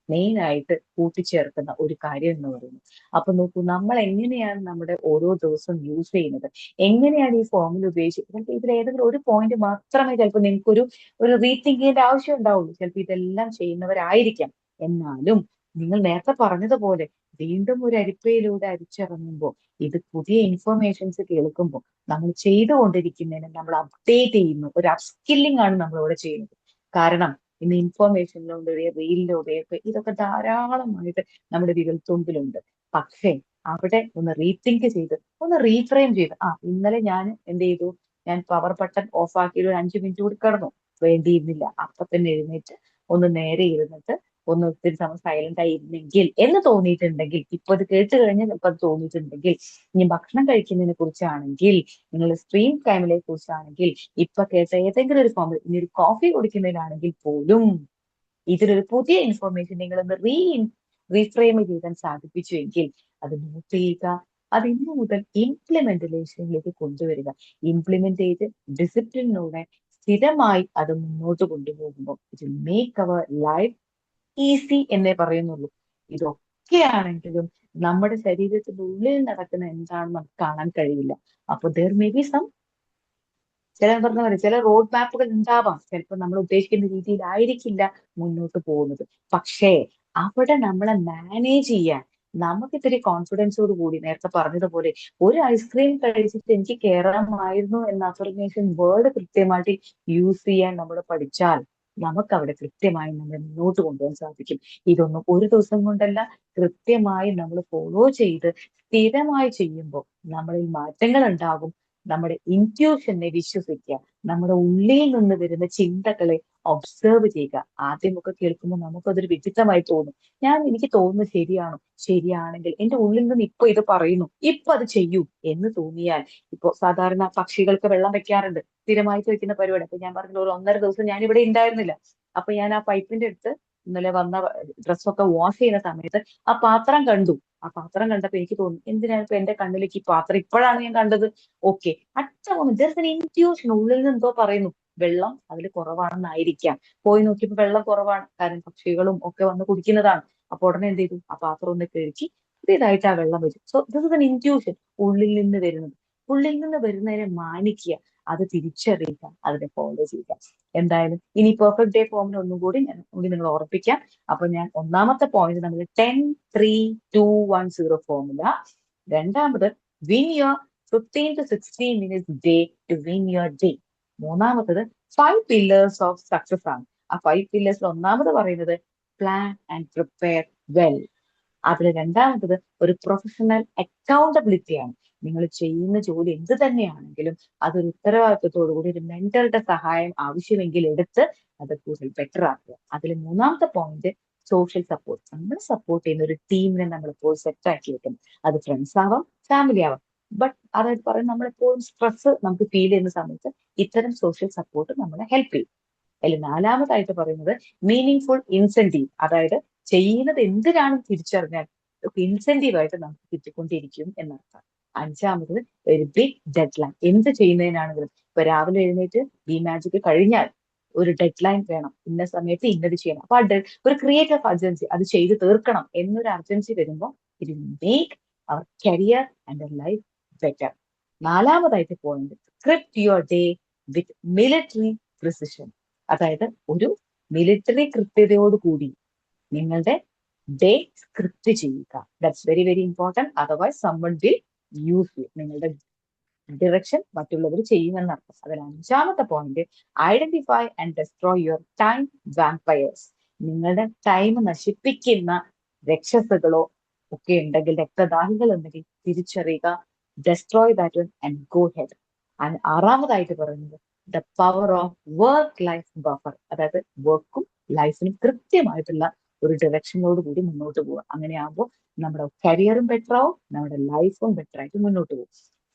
മെയിൻ ആയിട്ട് കൂട്ടിച്ചേർക്കുന്ന ഒരു കാര്യം എന്ന് പറയുന്നത്. അപ്പൊ നോക്കൂ, നമ്മൾ എങ്ങനെയാണ് നമ്മുടെ ഓരോ ദിവസവും യൂസ് ചെയ്യുന്നത്, എങ്ങനെയാണ് ഈ ഫോർമുല ഉപയോഗിച്ചത്. ചിലപ്പോൾ ഇതിൽ ഏതെങ്കിലും ഒരു പോയിന്റ് മാത്രമേ ചിലപ്പോൾ നിങ്ങൾക്ക് ഒരു റീതിങ്കിങ്ങിന്റെ ആവശ്യം ഉണ്ടാവുള്ളൂ. ചിലപ്പോൾ ഇതെല്ലാം ചെയ്യുന്നവരായിരിക്കാം. എന്നാലും നിങ്ങൾ നേരത്തെ പറഞ്ഞതുപോലെ വീണ്ടും ഒരു അരിപ്പയിലൂടെ അരിച്ചിറങ്ങുമ്പോൾ, ഇത് പുതിയ ഇൻഫർമേഷൻസ് കേൾക്കുമ്പോൾ നമ്മൾ ചെയ്തുകൊണ്ടിരിക്കുന്നതിന് നമ്മൾ അപ്ഡേറ്റ് ചെയ്യുന്നു, ഒരു അപ്സ്കില്ലിംഗ് ആണ് നമ്മളിവിടെ ചെയ്യുന്നത്. കാരണം ഇന്ന് ഇൻഫർമേഷനിലൂടെ റീലിലൂടെയൊക്കെ ഇതൊക്കെ ധാരാളമായിട്ട് നമ്മുടെ വിരൽത്തുമ്പിലുണ്ട്. പക്ഷേ അവിടെ ഒന്ന് റീതിങ്ക് ചെയ്ത്, ഒന്ന് റീഫ്രെയിം ചെയ്ത്, ഇന്നലെ ഞാൻ എന്ത് ചെയ്തു, ഞാൻ പവർ ബട്ടൺ ഓഫ് ആക്കി ഒരു 5 മിനിറ്റ് കൂടി കിടന്നു, വേണ്ടിയിരുന്നില്ല, അപ്പൊ തന്നെ എഴുന്നേറ്റ് ഒന്ന് നേരെ ഇരുന്നിട്ട് ഒന്ന് ഒത്തിരി സമയം സൈലന്റ് ആയിരുന്നെങ്കിൽ എന്ന് തോന്നിയിട്ടുണ്ടെങ്കിൽ, ഇപ്പൊ അത് കേട്ട് കഴിഞ്ഞാൽ ഇപ്പൊ അത് തോന്നിയിട്ടുണ്ടെങ്കിൽ, ഇനി ഭക്ഷണം കഴിക്കുന്നതിനെ കുറിച്ചാണെങ്കിൽ, നിങ്ങൾ സ്ക്രീൻ ടൈമിനെ കുറിച്ചാണെങ്കിൽ, ഇപ്പൊ കേട്ട ഏതെങ്കിലും ഒരു ഫോമിൽ ഇനി ഒരു കോഫി കുടിക്കുന്നതിനാണെങ്കിൽ പോലും ഇതിലൊരു പുതിയ ഇൻഫർമേഷൻ നിങ്ങളൊന്ന് റീഫ്രെയിം ചെയ്താൻ സാധിപ്പിച്ചുവെങ്കിൽ അത് നോട്ട് ചെയ്യുക. അത് ഇന്നു മുതൽ ഇംപ്ലിമെന്റേഷനിലേക്ക് കൊണ്ടുവരിക. ഇംപ്ലിമെന്റ് ചെയ്ത് ഡിസിപ്ലിനോടെ സ്ഥിരമായി അത് മുന്നോട്ട് കൊണ്ടുപോകുമ്പോൾ it will make our life easy എന്നേ പറയുന്നുള്ളൂ. ഇതൊക്കെയാണെങ്കിലും നമ്മുടെ ശരീരത്തിന്റെ ഉള്ളിൽ നടക്കുന്ന എന്താണെന്ന് നമുക്ക് കാണാൻ കഴിയില്ല. അപ്പൊ ദർ മേ ബി ചില പറഞ്ഞ പോലെ ചില റോഡ് മാപ്പുകൾ ഉണ്ടാവാം, ചിലപ്പോൾ നമ്മൾ ഉദ്ദേശിക്കുന്ന രീതിയിലായിരിക്കില്ല മുന്നോട്ട് പോകുന്നത്. പക്ഷേ അവിടെ നമ്മളെ മാനേജ് ചെയ്യാൻ നമുക്ക് ഇത്തിരി കോൺഫിഡൻസോട് കൂടി, നേരത്തെ പറഞ്ഞതുപോലെ ഒരു ഐസ്ക്രീം കഴിച്ചിട്ട് എനിക്ക് കയറാമായിരുന്നു എന്ന അഫർമേഷൻ വേർഡ് കൃത്യമായിട്ട് യൂസ് ചെയ്യാൻ നമ്മൾ പഠിച്ചാൽ നമുക്ക് അവിടെ കൃത്യമായി നമ്മളെ മുന്നോട്ട് കൊണ്ടുപോകാൻ സാധിക്കും. ഇതൊന്നും ഒരു ദിവസം കൊണ്ടല്ല, കൃത്യമായി നമ്മൾ ഫോളോ ചെയ്ത് സ്ഥിരമായി ചെയ്യുമ്പോൾ നമ്മളിൽ മാറ്റങ്ങൾ ഉണ്ടാകും. നമ്മുടെ ഇൻറ്റ്യൂഷനെ വിശ്വസിക്കുക, നമ്മുടെ ഉള്ളിൽ നിന്ന് വരുന്ന ചിന്തകളെ ഒബ്സർവ് ചെയ്യുക. ആദ്യമൊക്കെ കേൾക്കുമ്പോൾ നമുക്കതൊരു വിചിത്രമായി തോന്നും. എനിക്ക് തോന്നുന്നത് ശരിയാണോ, ശരിയാണെങ്കിൽ എന്റെ ഉള്ളിൽ നിന്ന് ഇപ്പൊ ഇത് പറയുന്നു, ഇപ്പൊ അത് ചെയ്യൂ എന്ന് തോന്നിയാൽ, ഇപ്പൊ സാധാരണ പക്ഷികൾക്ക് വെള്ളം വെക്കാറുണ്ട്, സ്ഥിരമായിട്ട് വെക്കുന്ന പരിപാടി. അപ്പൊ ഞാൻ പറഞ്ഞ ഒരു 1.5 ദിവസം ഞാൻ ഇവിടെ ഉണ്ടായിരുന്നില്ല. അപ്പൊ ഞാൻ ആ പൈപ്പിന്റെ അടുത്ത് ഇന്നലെ വന്ന ഡ്രസ്സൊക്കെ വാഷ് ചെയ്യുന്ന സമയത്ത് ആ പാത്രം കണ്ടു. ആ പാത്രം കണ്ടപ്പോ എനിക്ക് തോന്നി, എന്തിനാണ് ഇപ്പൊ എന്റെ കണ്ണിലേക്ക് ഈ പാത്രം ഇപ്പോഴാണ് ഞാൻ കണ്ടത്. ഓക്കെ, അച്ഛൻ ഇൻറ്റ്യൂഷൻ ഉള്ളിൽ നിന്ന് എന്തോ പറയുന്നു, വെള്ളം അതിൽ കുറവാണെന്നായിരിക്കാം. പോയി നോക്കിയപ്പോ വെള്ളം കുറവാണ്, കാരണം പക്ഷികളും ഒക്കെ വന്ന് കുടിക്കുന്നതാണ്. അപ്പൊ ഉടനെ എന്ത് ചെയ്തു, ആ പാത്രം ഒന്ന് കഴുകി പുതിയതായിട്ട് ആ വെള്ളം വെച്ചു. So this is an intuition, ഉള്ളിൽ നിന്ന് വരുന്നത്. ഉള്ളിൽ നിന്ന് വരുന്നതിനെ മാനിക്കുക, അത് തിരിച്ചറിയുക, അതിനെ ഫോളോ ചെയ്യുക. എന്തായാലും ഇനി പെർഫെക്റ്റ് ഡേ ഫോമിൽ ഒന്നും കൂടി നിങ്ങൾ ഓർപ്പിക്കാം. അപ്പൊ ഞാൻ ഒന്നാമത്തെ പോയിന്റ് നമ്മൾ 10-3-2-1-0 ഫോർമുല. രണ്ടാമത് win your 15 to 16 minutes day to win your day. മൂന്നാമത്തത് 5 pillars of success ആണ്. ആ 5 pillars ഒന്നാമത് പറയുന്നത് പ്ലാൻ ആൻഡ് പ്രിപ്പയർ വെൽ. അതിൽ രണ്ടാമത്തത് ഒരു പ്രൊഫഷണൽ അക്കൗണ്ടബിലിറ്റി ആണ്. നിങ്ങൾ ചെയ്യുന്ന ജോലി എന്ത് തന്നെയാണെങ്കിലും അതൊരു ഉത്തരവാദിത്വത്തോടു കൂടി ഒരു മെന്ററുടെ സഹായം ആവശ്യമെങ്കിൽ എടുത്ത് അത് കൂടുതൽ ബെറ്റർ ആക്കുക. അതിൽ മൂന്നാമത്തെ പോയിന്റ് സോഷ്യൽ സപ്പോർട്ട്. നമ്മൾ സപ്പോർട്ട് ചെയ്യുന്ന ഒരു ടീമിനെ നമ്മൾ ഇപ്പോൾ സെറ്റ് ആക്കി വെക്കണം. അത് ഫ്രണ്ട്സ് ആവാം, ഫാമിലി ആവാം. ബട്ട് അതായത് പറയും, നമ്മളെപ്പോഴും സ്ട്രെസ് നമുക്ക് ഫീൽ ചെയ്യുന്ന സമയത്ത് ഇത്തരം സോഷ്യൽ സപ്പോർട്ട് നമ്മളെ ഹെൽപ്പ് ചെയ്യും. അതിൽ നാലാമതായിട്ട് പറയുന്നത് മീനിങ് ഫുൾ ഇൻസെന്റീവ്. അതായത് ചെയ്യുന്നത് എന്തിനാണെന്ന് തിരിച്ചറിഞ്ഞാൽ ഇൻസെന്റീവ് ആയിട്ട് നമുക്ക് കിട്ടിക്കൊണ്ടിരിക്കും എന്നർത്ഥം. അഞ്ചാമത് ഒരു ബിഗ് ഡെഡ് ലൈൻ. എന്ത് ചെയ്യുന്നതിനാണെങ്കിലും ഇപ്പൊ രാവിലെ എഴുന്നേറ്റ് ബി മാജിക് കഴിഞ്ഞാൽ ഒരു ഡെഡ് ലൈൻ വേണം, ഇന്ന സമയത്ത് ഇന്നത് ചെയ്യണം. അപ്പൊ ഒരു ക്രിയേറ്റീവ് അർജൻസി, അത് ചെയ്ത് തീർക്കണം എന്നൊരു അർജൻസി വരുമ്പോൾ it make our career and life better. നാലാമതായിട്ട് point, script your day with military precision. അതായത് ഒരു മിലിറ്ററി കൃത്യതയോടുകൂടി നിങ്ങളുടെ ഡേ സ്ക്രിപ്റ്റ് ചെയ്യുക. That's very very important. Otherwise someone will use you. നിങ്ങളുടെ ഡിറക്ഷൻ മറ്റുള്ളവർ ചെയ്യുമെന്നർത്ഥം. അതിൽ അഞ്ചാമത്തെ point, identify and destroy your time vampires. നിങ്ങളുടെ ടൈം നശിപ്പിക്കുന്ന രക്ഷസുകളോ ഒക്കെ ഉണ്ടെങ്കിൽ, രക്തദാഹികൾ ഉണ്ടെങ്കിൽ തിരിച്ചറിയുക. Destroy that and go head. ആറാമതായിട്ട് പറയുന്നത് the power of work life buffer. അതായത് വർക്കും ലൈഫിനും കൃത്യമായിട്ടുള്ള ഒരു ഡിറക്ഷനോട് കൂടി മുന്നോട്ട് പോവുക. അങ്ങനെയാകുമ്പോൾ നമ്മുടെ കരിയറും ബെറ്റർ ആവും, നമ്മുടെ ലൈഫും ബെറ്റർ ആയിട്ട് മുന്നോട്ട് പോകും.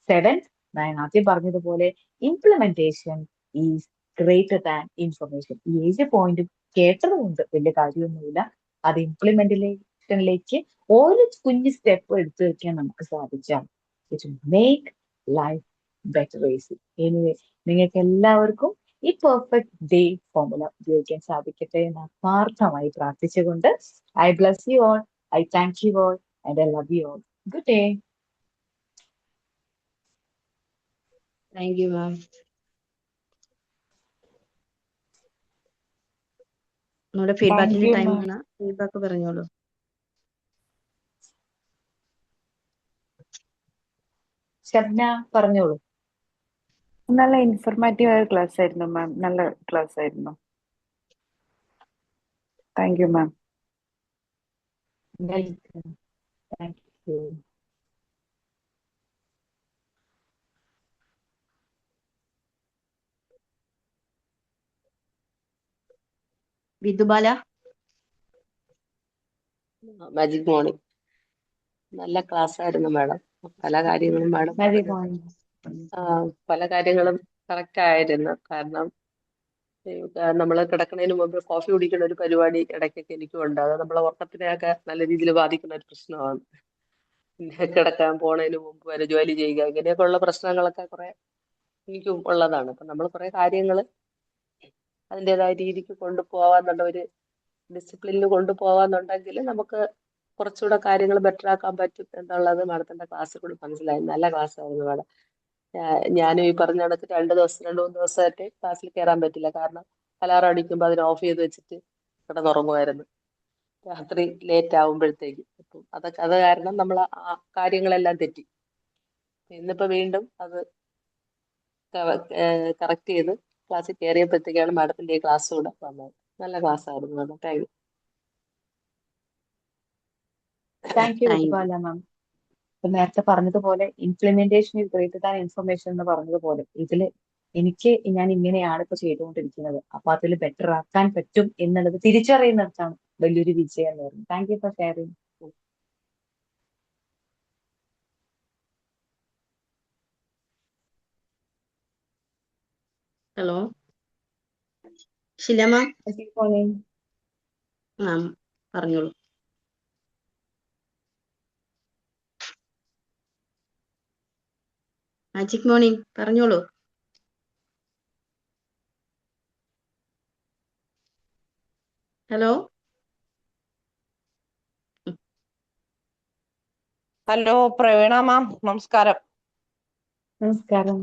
സെവൻത്, ഞാൻ ആദ്യം പറഞ്ഞതുപോലെ implementation is greater than information. ഈ 7 പോയിന്റും കേട്ടതുകൊണ്ട് വലിയ കാര്യമൊന്നുമില്ല. അത് ഇംപ്ലിമെന്റേഷനിലേക്ക് ഒരു കുഞ്ഞു സ്റ്റെപ്പ് എടുത്തു വെക്കാൻ നമുക്ക് സാധിച്ചാൽ it make life better easy. Anyway, നിങ്ങൾക്ക് എല്ലാവർക്കും ഈ പെർഫെക്റ്റ് ഡേ ഫോർമുല ഉപയോഗിക്കാൻ സാധിക്കട്ടെ എന്ന് ആത്മാർത്ഥമായി പ്രാർത്ഥിച്ചുകൊണ്ട് I bless you all, I thank you all and I love you all. Good day. Thank you ma'am. നമ്മുടെ ഫീഡ്ബാക്കിന് ടൈം ആണ്. ഫീഡ്ബാക്ക് പറഞ്ഞോളൂ. ഷബ്ന പറഞ്ഞോളൂ. നല്ല ഇൻഫോർമാറ്റീവ് ആയ ക്ലാസ് ആയിരുന്നു മാം. നല്ല ക്ലാസ് ആയിരുന്നു. Thank you ma'am. Thank you. Vidhubala. Magic morning. നല്ല ക്ലാസ് ആയിരുന്നു മാഡം. പല കാര്യങ്ങളും മാഡം പല കാര്യങ്ങളും കറക്റ്റ് ആയിരുന്നു. കാരണം നമ്മൾ കിടക്കുന്നതിന് മുമ്പ് കോഫി കുടിക്കുന്ന ഒരു പരിപാടി ഇടയ്ക്കൊക്കെ എനിക്കും ഉണ്ട്. അത് നമ്മളെ ഉറക്കത്തിനെയൊക്കെ നല്ല രീതിയിൽ ബാധിക്കുന്ന ഒരു പ്രശ്നമാണ്. പിന്നെ കിടക്കാൻ പോണതിന് മുമ്പ് വരെ ജോലി ചെയ്യുക, ഇങ്ങനെയൊക്കെ ഉള്ള പ്രശ്നങ്ങളൊക്കെ കുറെ എനിക്കും ഉള്ളതാണ്. അപ്പൊ നമ്മൾ കുറെ കാര്യങ്ങൾ അതിൻ്റെതായ രീതിക്ക് കൊണ്ടുപോവാന്നുള്ള ഒരു ഡിസിപ്ലിനിൽ കൊണ്ടുപോവാന്നുണ്ടെങ്കിൽ നമുക്ക് കുറച്ചുകൂടെ കാര്യങ്ങൾ ബെറ്റർ ആക്കാൻ പറ്റും എന്നുള്ളത് മാഡത്തിന്റെ ക്ലാസ്സിൽ കൂടി മനസ്സിലായി. നല്ല ക്ലാസ് ആയിരുന്നു മാഡം. ഞാനും ഈ പറഞ്ഞ കണക്ക് 2 മൂന്ന് ദിവസമായിട്ട് ക്ലാസ്സിൽ കയറാൻ പറ്റില്ല. കാരണം അലാറം അടിക്കുമ്പോൾ അതിന് ഓഫ് ചെയ്ത് വെച്ചിട്ട് കിടന്നുറങ്ങുമായിരുന്നു രാത്രി ലേറ്റ് ആവുമ്പോഴത്തേക്ക്. അപ്പം അത് കാരണം നമ്മൾ ആ കാര്യങ്ങളെല്ലാം തെറ്റി. ഇന്നിപ്പോ വീണ്ടും അത് കറക്റ്റ് ചെയ്ത് ക്ലാസ്സിൽ കയറിയപ്പോഴത്തേക്കാണ് മാഡത്തിന്റെ ഈ ക്ലാസ് കൂടെ വന്നത്. നല്ല ക്ലാസ് ആയിരുന്നു madam. Thank you. Thank you Vidhubala ma'am. നേരത്തെ പറഞ്ഞതുപോലെ implementation is greater than information എന്ന് പറഞ്ഞതുപോലെ ഇതില് ഞാൻ ഇങ്ങനെയാണ് ഇപ്പൊ ചെയ്തുകൊണ്ടിരിക്കുന്നത്, അപ്പൊ അതിൽ ബെറ്റർ ആക്കാൻ പറ്റും എന്നുള്ളത് തിരിച്ചറിയുന്നിടത്താണ് വലിയൊരു വിജയം എന്ന് പറയുന്നത്. Thank you for sharing. Hello Sheela ma'am. Ma'am പറഞ്ഞോളൂ. മാജിക് മോർണിംഗ് പറഞ്ഞോളൂ. ഹലോ ഹലോ പ്രവീണ മാം, നമസ്കാരം. നമസ്കാരം.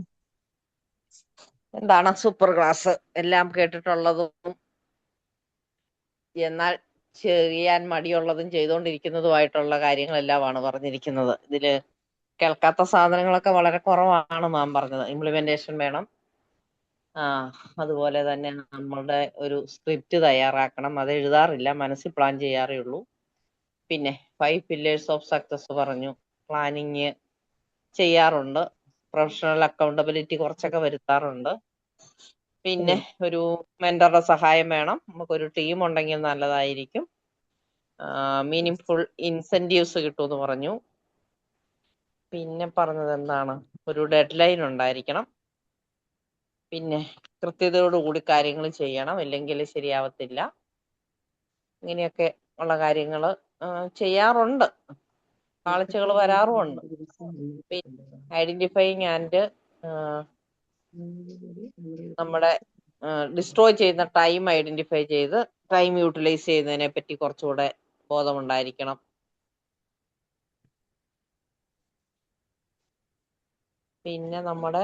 എന്താണ് സൂപ്പർ ക്ലാസ്, എല്ലാം കേട്ടിട്ടുള്ളതും എന്നാൽ ചെയ്യാൻ മടിയുള്ളതും ചെയ്തുകൊണ്ടിരിക്കുന്നതുമായിട്ടുള്ള കാര്യങ്ങളെല്ലാമാണ് പറഞ്ഞിരിക്കുന്നത്. ഇതില് കേൾക്കാത്ത സാധനങ്ങളൊക്കെ വളരെ കുറവാണ് മാം പറഞ്ഞത്. ഇംപ്ലിമെന്റേഷൻ വേണം, അതുപോലെ തന്നെ നമ്മളുടെ ഒരു സ്ക്രിപ്റ്റ് തയ്യാറാക്കണം. അത് എഴുതാറില്ല, മനസ്സിൽ പ്ലാൻ ചെയ്യാറേ ഉള്ളൂ. പിന്നെ 5 pillars ഓഫ് സക്സസ് പറഞ്ഞു, പ്ലാനിങ് ചെയ്യാറുണ്ട്, പ്രൊഫഷണൽ അക്കൗണ്ടബിലിറ്റി കുറച്ചൊക്കെ വരുത്താറുണ്ട്. പിന്നെ ഒരു മെന്ററുടെ സഹായം വേണം, നമുക്കൊരു ടീം ഉണ്ടെങ്കിൽ നല്ലതായിരിക്കും. മീനിങ് ഫുൾ ഇൻസെന്റീവ്സ് കിട്ടുമെന്ന് പറഞ്ഞു. പിന്നെ പറഞ്ഞത് എന്താണ്, ഒരു ഡെഡ് ലൈൻ ഉണ്ടായിരിക്കണം. പിന്നെ കൃത്യതയോടുകൂടി കാര്യങ്ങൾ ചെയ്യണം, ഇല്ലെങ്കിൽ ശരിയാവത്തില്ല. ഇങ്ങനെയൊക്കെ ഉള്ള കാര്യങ്ങൾ ചെയ്യാറുണ്ട്, പാളിച്ചകൾ വരാറുമുണ്ട്. ഐഡന്റിഫൈങ് ആൻഡ് നമ്മുടെ ഡിസ്ട്രോയ് ചെയ്യുന്ന ടൈം ഐഡന്റിഫൈ ചെയ്ത് ടൈം യൂട്ടിലൈസ് ചെയ്യുന്നതിനെ പറ്റി കുറച്ചുകൂടെ ബോധമുണ്ടായിരിക്കണം. പിന്നെ നമ്മുടെ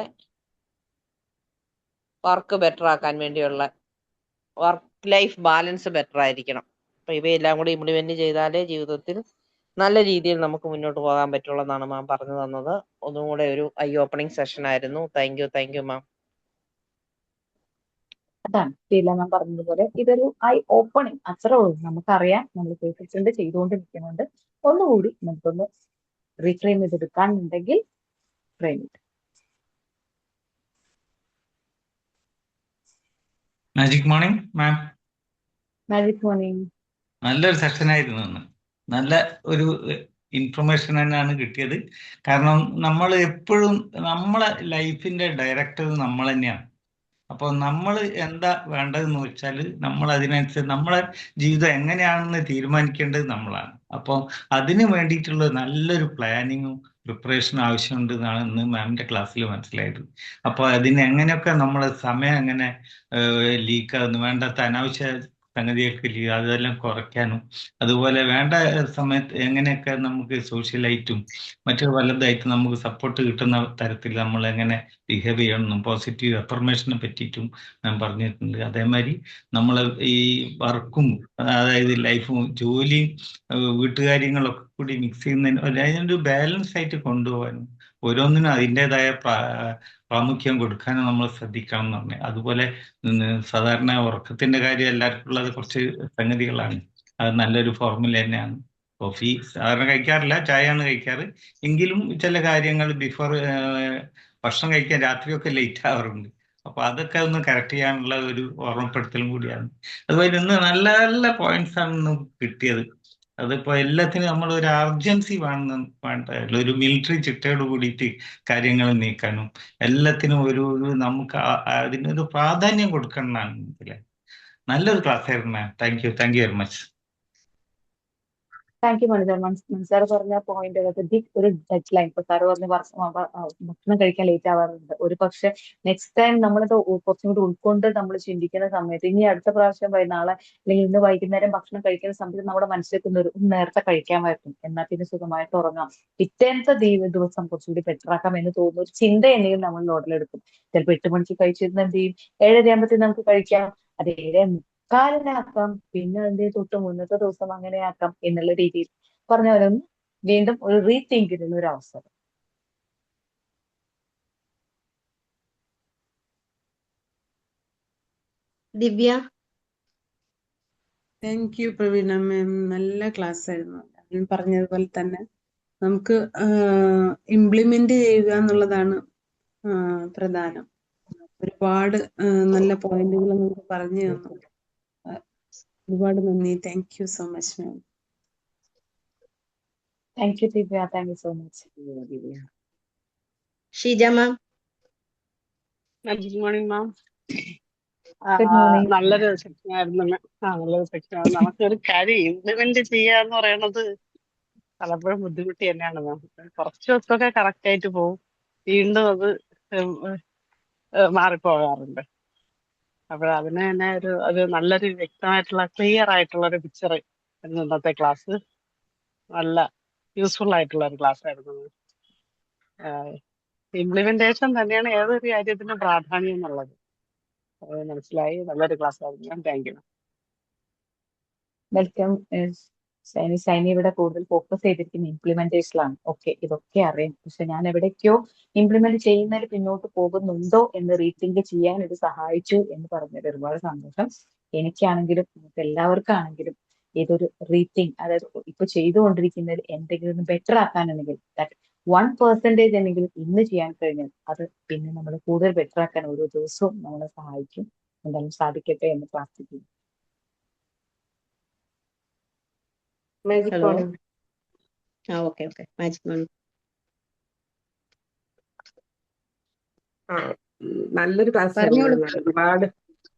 വർക്ക് ബെറ്റർ ആക്കാൻ വേണ്ടിയുള്ള വർക്ക് ലൈഫ് ബാലൻസ് ബെറ്റർ ആയിരിക്കണം. അപ്പൊ ഇവയെല്ലാം കൂടി ഇംപ്ലിമെന്റ് ചെയ്താലേ ജീവിതത്തിൽ നല്ല രീതിയിൽ നമുക്ക് മുന്നോട്ട് പോകാൻ പറ്റുള്ളൂ എന്നാണ് മാം പറഞ്ഞു തന്നത്. ഒന്നും കൂടെ ഒരു ഐ ഓപ്പണിംഗ് സെഷൻ ആയിരുന്നു. Thank you ma'am. അതാണ് ഷീല മാം പറഞ്ഞതുപോലെ ഇതൊരു ഐ ഓപ്പണിങ് അത്രേ ഉള്ളൂ. നമുക്കറിയാം നമ്മൾ കേട്ടിട്ടുണ്ട്, ചെയ്തുകൊണ്ടിരിക്കുന്നുണ്ട്. ഒന്നുകൂടി നമുക്കൊന്ന് റീഫ്രെയിം ചെയ്തെടുക്കാനുണ്ടെങ്കിൽ ഫ്രെയിം ചെയ്ത്. Magic morning ma'am. Magic morning. നല്ലൊരു സെഷൻ ആയിരുന്നു ഇന്ന്. നല്ല ഒരു ഇൻഫർമേഷൻ തന്നെയാണ് കിട്ടിയത്. കാരണം നമ്മൾ എപ്പോഴും നമ്മളെ ലൈഫിന്റെ ഡയറക്ടർ നമ്മൾ തന്നെയാണ്. അപ്പോൾ നമ്മൾ എന്താ വേണ്ടതെന്ന് വെച്ചാൽ നമ്മൾ അതിനനുസരിച്ച് നമ്മളെ ജീവിതം എങ്ങനെയാണെന്ന് തീരുമാനിക്കേണ്ടത് നമ്മളാണ്. അപ്പോൾ അതിന് വേണ്ടിയിട്ടുള്ള നല്ലൊരു പ്ലാനിങ്ങും പ്രിപ്പറേഷനും ആവശ്യമുണ്ട് എന്നാണ് ഇന്ന് മാമിൻ്റെ ക്ലാസ്സിൽ മനസ്സിലായത്. അപ്പോൾ അതിന് എങ്ങനെയൊക്കെ നമ്മളെ സമയം എങ്ങനെ ലീക്കാകുന്നു, വേണ്ടാത്ത അനാവശ്യ സംഗതികൾക്ക് അതെല്ലാം കുറയ്ക്കാനും, അതുപോലെ വേണ്ട സമയത്ത് എങ്ങനെയൊക്കെ നമുക്ക് സോഷ്യലായിട്ടും മറ്റു പലതായിട്ടും നമുക്ക് സപ്പോർട്ട് കിട്ടുന്ന തരത്തിൽ നമ്മൾ എങ്ങനെ ബിഹേവ് ചെയ്യണമെന്നും പോസിറ്റീവ് അഫർമേഷനെ പറ്റിയിട്ടും ഞാൻ പറഞ്ഞിട്ടുണ്ട്. അതേമാതിരി നമ്മൾ ഈ വർക്കും അതായത് ലൈഫും ജോലിയും വീട്ടുകാര്യങ്ങളൊക്കെ കൂടി മിക്സ് ചെയ്യുന്നതിന് അതിനൊരു ബാലൻസ് ആയിട്ട് കൊണ്ടുപോകാനും ഓരോന്നിനും അതിൻ്റെതായ പ്രാമുഖ്യം കൊടുക്കാനും നമ്മൾ ശ്രദ്ധിക്കണം എന്ന് പറഞ്ഞു. അതുപോലെ സാധാരണ ഉറക്കത്തിന്റെ കാര്യം എല്ലാവർക്കും ഉള്ളത് കുറച്ച് സംഗതികളാണ്. അത് നല്ലൊരു ഫോർമുല തന്നെയാണ്. കോഫി സാധാരണ കഴിക്കാറില്ല, ചായയാണ് കഴിക്കാറ്. എങ്കിലും ചില കാര്യങ്ങൾ ബിഫോർ ഭക്ഷണം കഴിക്കാൻ രാത്രിയൊക്കെ ലേറ്റ് ആവാറുണ്ട്. അപ്പൊ അതൊക്കെ ഒന്ന് കറക്റ്റ് ചെയ്യാനുള്ള ഒരു ഓർമ്മപ്പെടുത്തലും കൂടിയാണ്. അതുപോലെ ഇന്ന് നല്ല നല്ല പോയിന്റ്സ് ആണ് ഇന്ന് കിട്ടിയത്. അതിപ്പോ എല്ലാത്തിനും നമ്മൾ ഒരു അർജൻസി വേണ്ട ഒരു മിലിറ്ററി ചിട്ടയോട് കൂടിയിട്ട് കാര്യങ്ങൾ നീക്കാനും എല്ലാത്തിനും ഒരു നമുക്ക് അതിനൊരു പ്രാധാന്യം കൊടുക്കണം. നല്ലൊരു ക്ലാസ് ആയിരുന്നു ma'am. Thank you very much. Thank you മണിതർ. സാർ പറഞ്ഞ പോയിന്റ് ഒരു ഡെഡ് ലൈൻ. ഇപ്പൊ സാറ് പറഞ്ഞ ഭക്ഷണം കഴിക്കാൻ ലേറ്റ് ആവാറുണ്ട്. ഒരു പക്ഷെ നെക്സ്റ്റ് ടൈം നമ്മളത് കുറച്ചും കൂടി ഉൾക്കൊണ്ട് നമ്മൾ ചിന്തിക്കുന്ന സമയത്ത് ഇനി അടുത്ത പ്രാവശ്യം നാളെ അല്ലെങ്കിൽ ഇന്ന് വൈകുന്നേരം ഭക്ഷണം കഴിക്കുന്ന സമയത്ത് നമ്മുടെ മനസ്സിലേക്ക് നേരത്തെ കഴിക്കാമായിരുന്നു, എന്നാൽ പിന്നെ സുഖമായിട്ട് ഉറങ്ങാം, പിറ്റേന്നത്തെ ദിവസം കുറച്ചുകൂടി ബെറ്റർ ആക്കാം എന്ന് തോന്നുന്ന ഒരു ചിന്ത എന്തെങ്കിലും നമ്മൾ ഉടലെടുക്കും. ചിലപ്പോൾ 8 മണിക്ക് കഴിച്ചിരുന്ന എന്ത് ചെയ്യും, 7:30 ആകുമ്പോഴത്തേക്ക് നമുക്ക് കഴിക്കാം. അത് 7:45 പിന്നെ അതിന്റെ തൊട്ട് മുന്നത്തെ ദിവസം അങ്ങനെ ആക്കാം എന്നുള്ള രീതിയിൽ പറഞ്ഞവരൊന്ന് വീണ്ടും ഒരു റീതിങ്ക് ചെയ്യുന്ന ഒരു അവസരം. ദിവ്യ. താങ്ക് യു പ്രവീണ മാം. നല്ല ക്ലാസ് ആയിരുന്നു. ഞാൻ പറഞ്ഞതുപോലെ തന്നെ നമുക്ക് ഇംപ്ലിമെന്റ് ചെയ്യുക എന്നുള്ളതാണ് പ്രധാനം. ഒരുപാട് നല്ല പോയിന്റുകൾ നമുക്ക് പറഞ്ഞു തന്നു. ഒരുപാട് നന്ദി. Thank you so much ma'am. Thank U Divya. Thank you so much. Sheeja ma'am. Good morning ma'am. Good morning. നല്ലൊരു സെക്ഷൻ ആയിരുന്നു. നല്ലൊരു സെക്ഷൻ ആണ്. നമുക്കൊരു കാര്യം ഇംപ്ലിമെന്റ് ചെയ്യാന്ന് പറയണത് പലപ്പോഴും ബുദ്ധിമുട്ട് തന്നെയാണ് മാം. കുറച്ച് ദിവസമൊക്കെ കറക്റ്റ് ആയിട്ട് പോകും, വീണ്ടും അത് മാറിപ്പോകാറുണ്ട്. അപ്പോൾ അതിന് തന്നെ ഒരു നല്ലൊരു വ്യക്തമായിട്ടുള്ള ക്ലിയർ ആയിട്ടുള്ള ഒരു പിക്ചർ ഇന്നത്തെ ക്ലാസ് നല്ല യൂസ്ഫുൾ ആയിട്ടുള്ള ഒരു ക്ലാസ് ആയിരുന്നു. ഇംപ്ലിമെന്റേഷൻ തന്നെയാണ് ഏതൊരു കാര്യത്തിനും പ്രാധാന്യം എന്നുള്ളത് അത് മനസ്സിലായി. നല്ലൊരു ക്ലാസ് ആയിരുന്നു. Thank you. വെൽക്കം. സൈനി ഇവിടെ കൂടുതൽ ഫോക്കസ് ചെയ്തിരിക്കുന്ന ഇംപ്ലിമെന്റേഷനിലാണ്. ഓക്കെ, ഇതൊക്കെ അറിയാം, പക്ഷെ ഞാൻ എവിടേക്കോ ഇംപ്ലിമെന്റ് ചെയ്യുന്നതിൽ പിന്നോട്ട് പോകുന്നുണ്ടോ എന്ന് റീതിങ്ക് ചെയ്യാൻ ഇത് സഹായിച്ചു എന്ന് പറഞ്ഞത് ഒരുപാട് സന്തോഷം. എനിക്കാണെങ്കിലും നമുക്ക് എല്ലാവർക്കാണെങ്കിലും ഇതൊരു റീതിങ്ക്, അതായത് ഇപ്പൊ ചെയ്തുകൊണ്ടിരിക്കുന്നതിൽ എന്തെങ്കിലും ബെറ്റർ ആക്കാനുണ്ടെങ്കിൽ 1% എന്നെങ്കിലും ഇന്ന് ചെയ്യാൻ കഴിഞ്ഞാൽ അത് പിന്നെ നമ്മൾ കൂടുതൽ ബെറ്റർ ആക്കാൻ ഓരോ ദിവസവും നമ്മളെ സഹായിക്കും. എന്തായാലും സാധിക്കട്ടെ എന്ന് പ്രാർത്ഥിക്കുന്നു. ഹലോ. Okay magic morning. നല്ലൊരു ക്ലാസ് ആയിരുന്നു.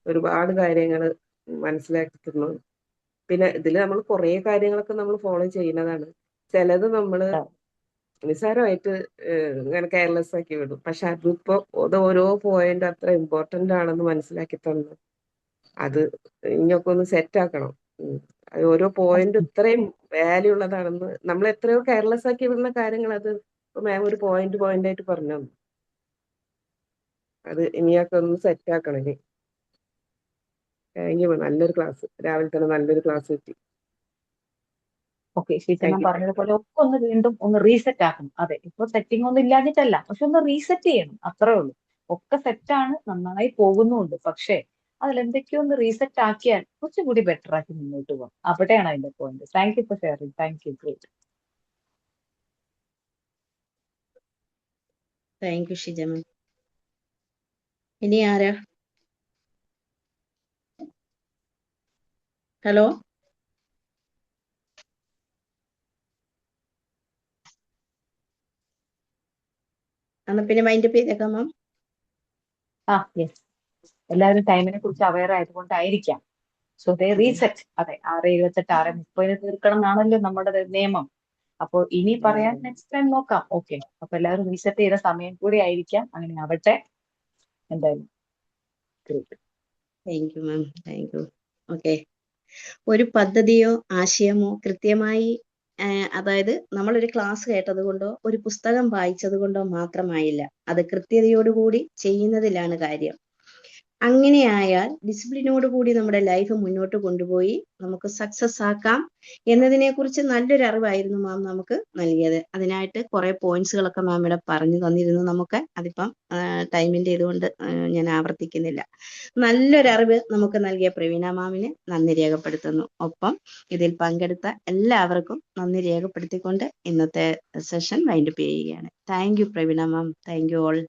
ഒരുപാട് കാര്യങ്ങൾ മനസ്സിലാക്കി തന്നു. പിന്നെ ഇതിൽ നമ്മൾ കുറെ കാര്യങ്ങളൊക്കെ നമ്മൾ ഫോളോ ചെയ്യുന്നതാണ്. ചിലത് നമ്മൾ നിസ്സാരമായിട്ട് ഇങ്ങനെ കെയർലെസ് ആക്കി വിടും. പക്ഷെ അതിപ്പോ അത് ഓരോ പോയിന്റ് അത്ര ഇമ്പോർട്ടന്റ് ആണെന്ന് മനസ്സിലാക്കി തന്നു. അത് ഇനിയൊക്കെ ഒന്ന് സെറ്റ് ആക്കണം. അത് ഓരോ പോയിന്റ് ഇത്രയും വാല്യൂ ഉള്ളതാണെന്ന് നമ്മൾ എത്രയോ കെയർലെസ് ആക്കി വിടുന്ന കാര്യങ്ങൾ അത് മാം ഒരു പോയിന്റ് ആയിട്ട് പറഞ്ഞു തന്നു. അത് ഇനിയൊക്കെ ഒന്ന് സെറ്റ് ആക്കണം. ഇനി താങ്ക് യു. നല്ലൊരു ക്ലാസ്, രാവിലെ തന്നെ നല്ലൊരു ക്ലാസ് കിട്ടി. ഓക്കെ, ശീതമ്മ താങ്ക് യു. പറഞ്ഞതുപോലെ ഒക്കെ ഒന്ന് വീണ്ടും ഒന്ന് റീസെറ്റ് ആക്കണം. അതെ, ഇപ്പൊ സെറ്റിംഗ് ഒന്നും ഇല്ലാഞ്ഞിട്ടല്ല, പക്ഷെ ഒന്ന് റീസെറ്റ് ചെയ്യണം, അത്രേ ഉള്ളൂ. ഒക്കെ സെറ്റാണ്, നന്നായി പോകുന്നുണ്ട്. പക്ഷേ അതിലെന്തൊക്കെയോ ഒന്ന് റീസെറ്റ് ആക്കിയാൽ കുറച്ചുകൂടി ബെറ്റർ ആക്കി മുന്നോട്ട് പോകാം. അവിടെയാണ് അതിന്റെ point. Thank you for sharing. Thank you. Great. Thank you Shija ma'am. ഇനി ആരാ? ഹലോ, എന്നാ പിന്നെ മൈൻഡപ്പ് ചെയ്തേക്കാം മാം. യെസ്, എല്ലാവരും ടൈമിനെ കുറിച്ച് അവയർ ആയതുകൊണ്ടായിരിക്കാം. So they reset. അതെ, 6:28 6:30 തീർക്കണം എന്നാണല്ലോ നമ്മുടെ നിയമം. അപ്പോൾ ഇനി പറയാൻ നെക്സ്റ്റ് ടൈം നോക്കാം. ഓക്കെ, അപ്പൊ എല്ലാവരും റീസെറ്റ് ചെയ്ത സമയം കൂടി ആയിരിക്കാം. അങ്ങനെ ആവട്ടെ എന്തായാലും. Thank you ma'am, thank U. Okay, ഒരു പദ്ധതിയോ ആശയമോ കൃത്യമായി അതായത് നമ്മളൊരു ക്ലാസ് കേട്ടത് കൊണ്ടോ ഒരു പുസ്തകം വായിച്ചത് കൊണ്ടോ മാത്രമായില്ല, അത് കൃത്യതയോടുകൂടി ചെയ്യുന്നതിലാണ് കാര്യം. അങ്ങനെയായാൽ ഡിസിപ്ലിനോടുകൂടി നമ്മുടെ ലൈഫ് മുന്നോട്ട് കൊണ്ടുപോയി നമുക്ക് സക്സസ് ആക്കാം എന്നതിനെ കുറിച്ച് നല്ലൊരു അറിവായിരുന്നു മാം നമുക്ക് നൽകിയത്. അതിനായിട്ട് കുറെ പോയിന്റ്സുകളൊക്കെ മാം ഇവിടെ പറഞ്ഞു തന്നിരുന്നു നമുക്ക്. അതിപ്പം ടൈമിന്റെ ഇതുകൊണ്ട് ഞാൻ ആവർത്തിക്കുന്നില്ല. നല്ലൊരു അറിവ് നമുക്ക് നൽകിയ പ്രവീണ മാമിന് നന്ദി രേഖപ്പെടുത്തുന്നു. ഒപ്പം ഇതിൽ പങ്കെടുത്ത എല്ലാവർക്കും നന്ദി രേഖപ്പെടുത്തിക്കൊണ്ട് ഇന്നത്തെ സെഷൻ വൈൻഡപ്പ് ചെയ്യുകയാണ്. Thank you Praveena ma'am. Thank you all.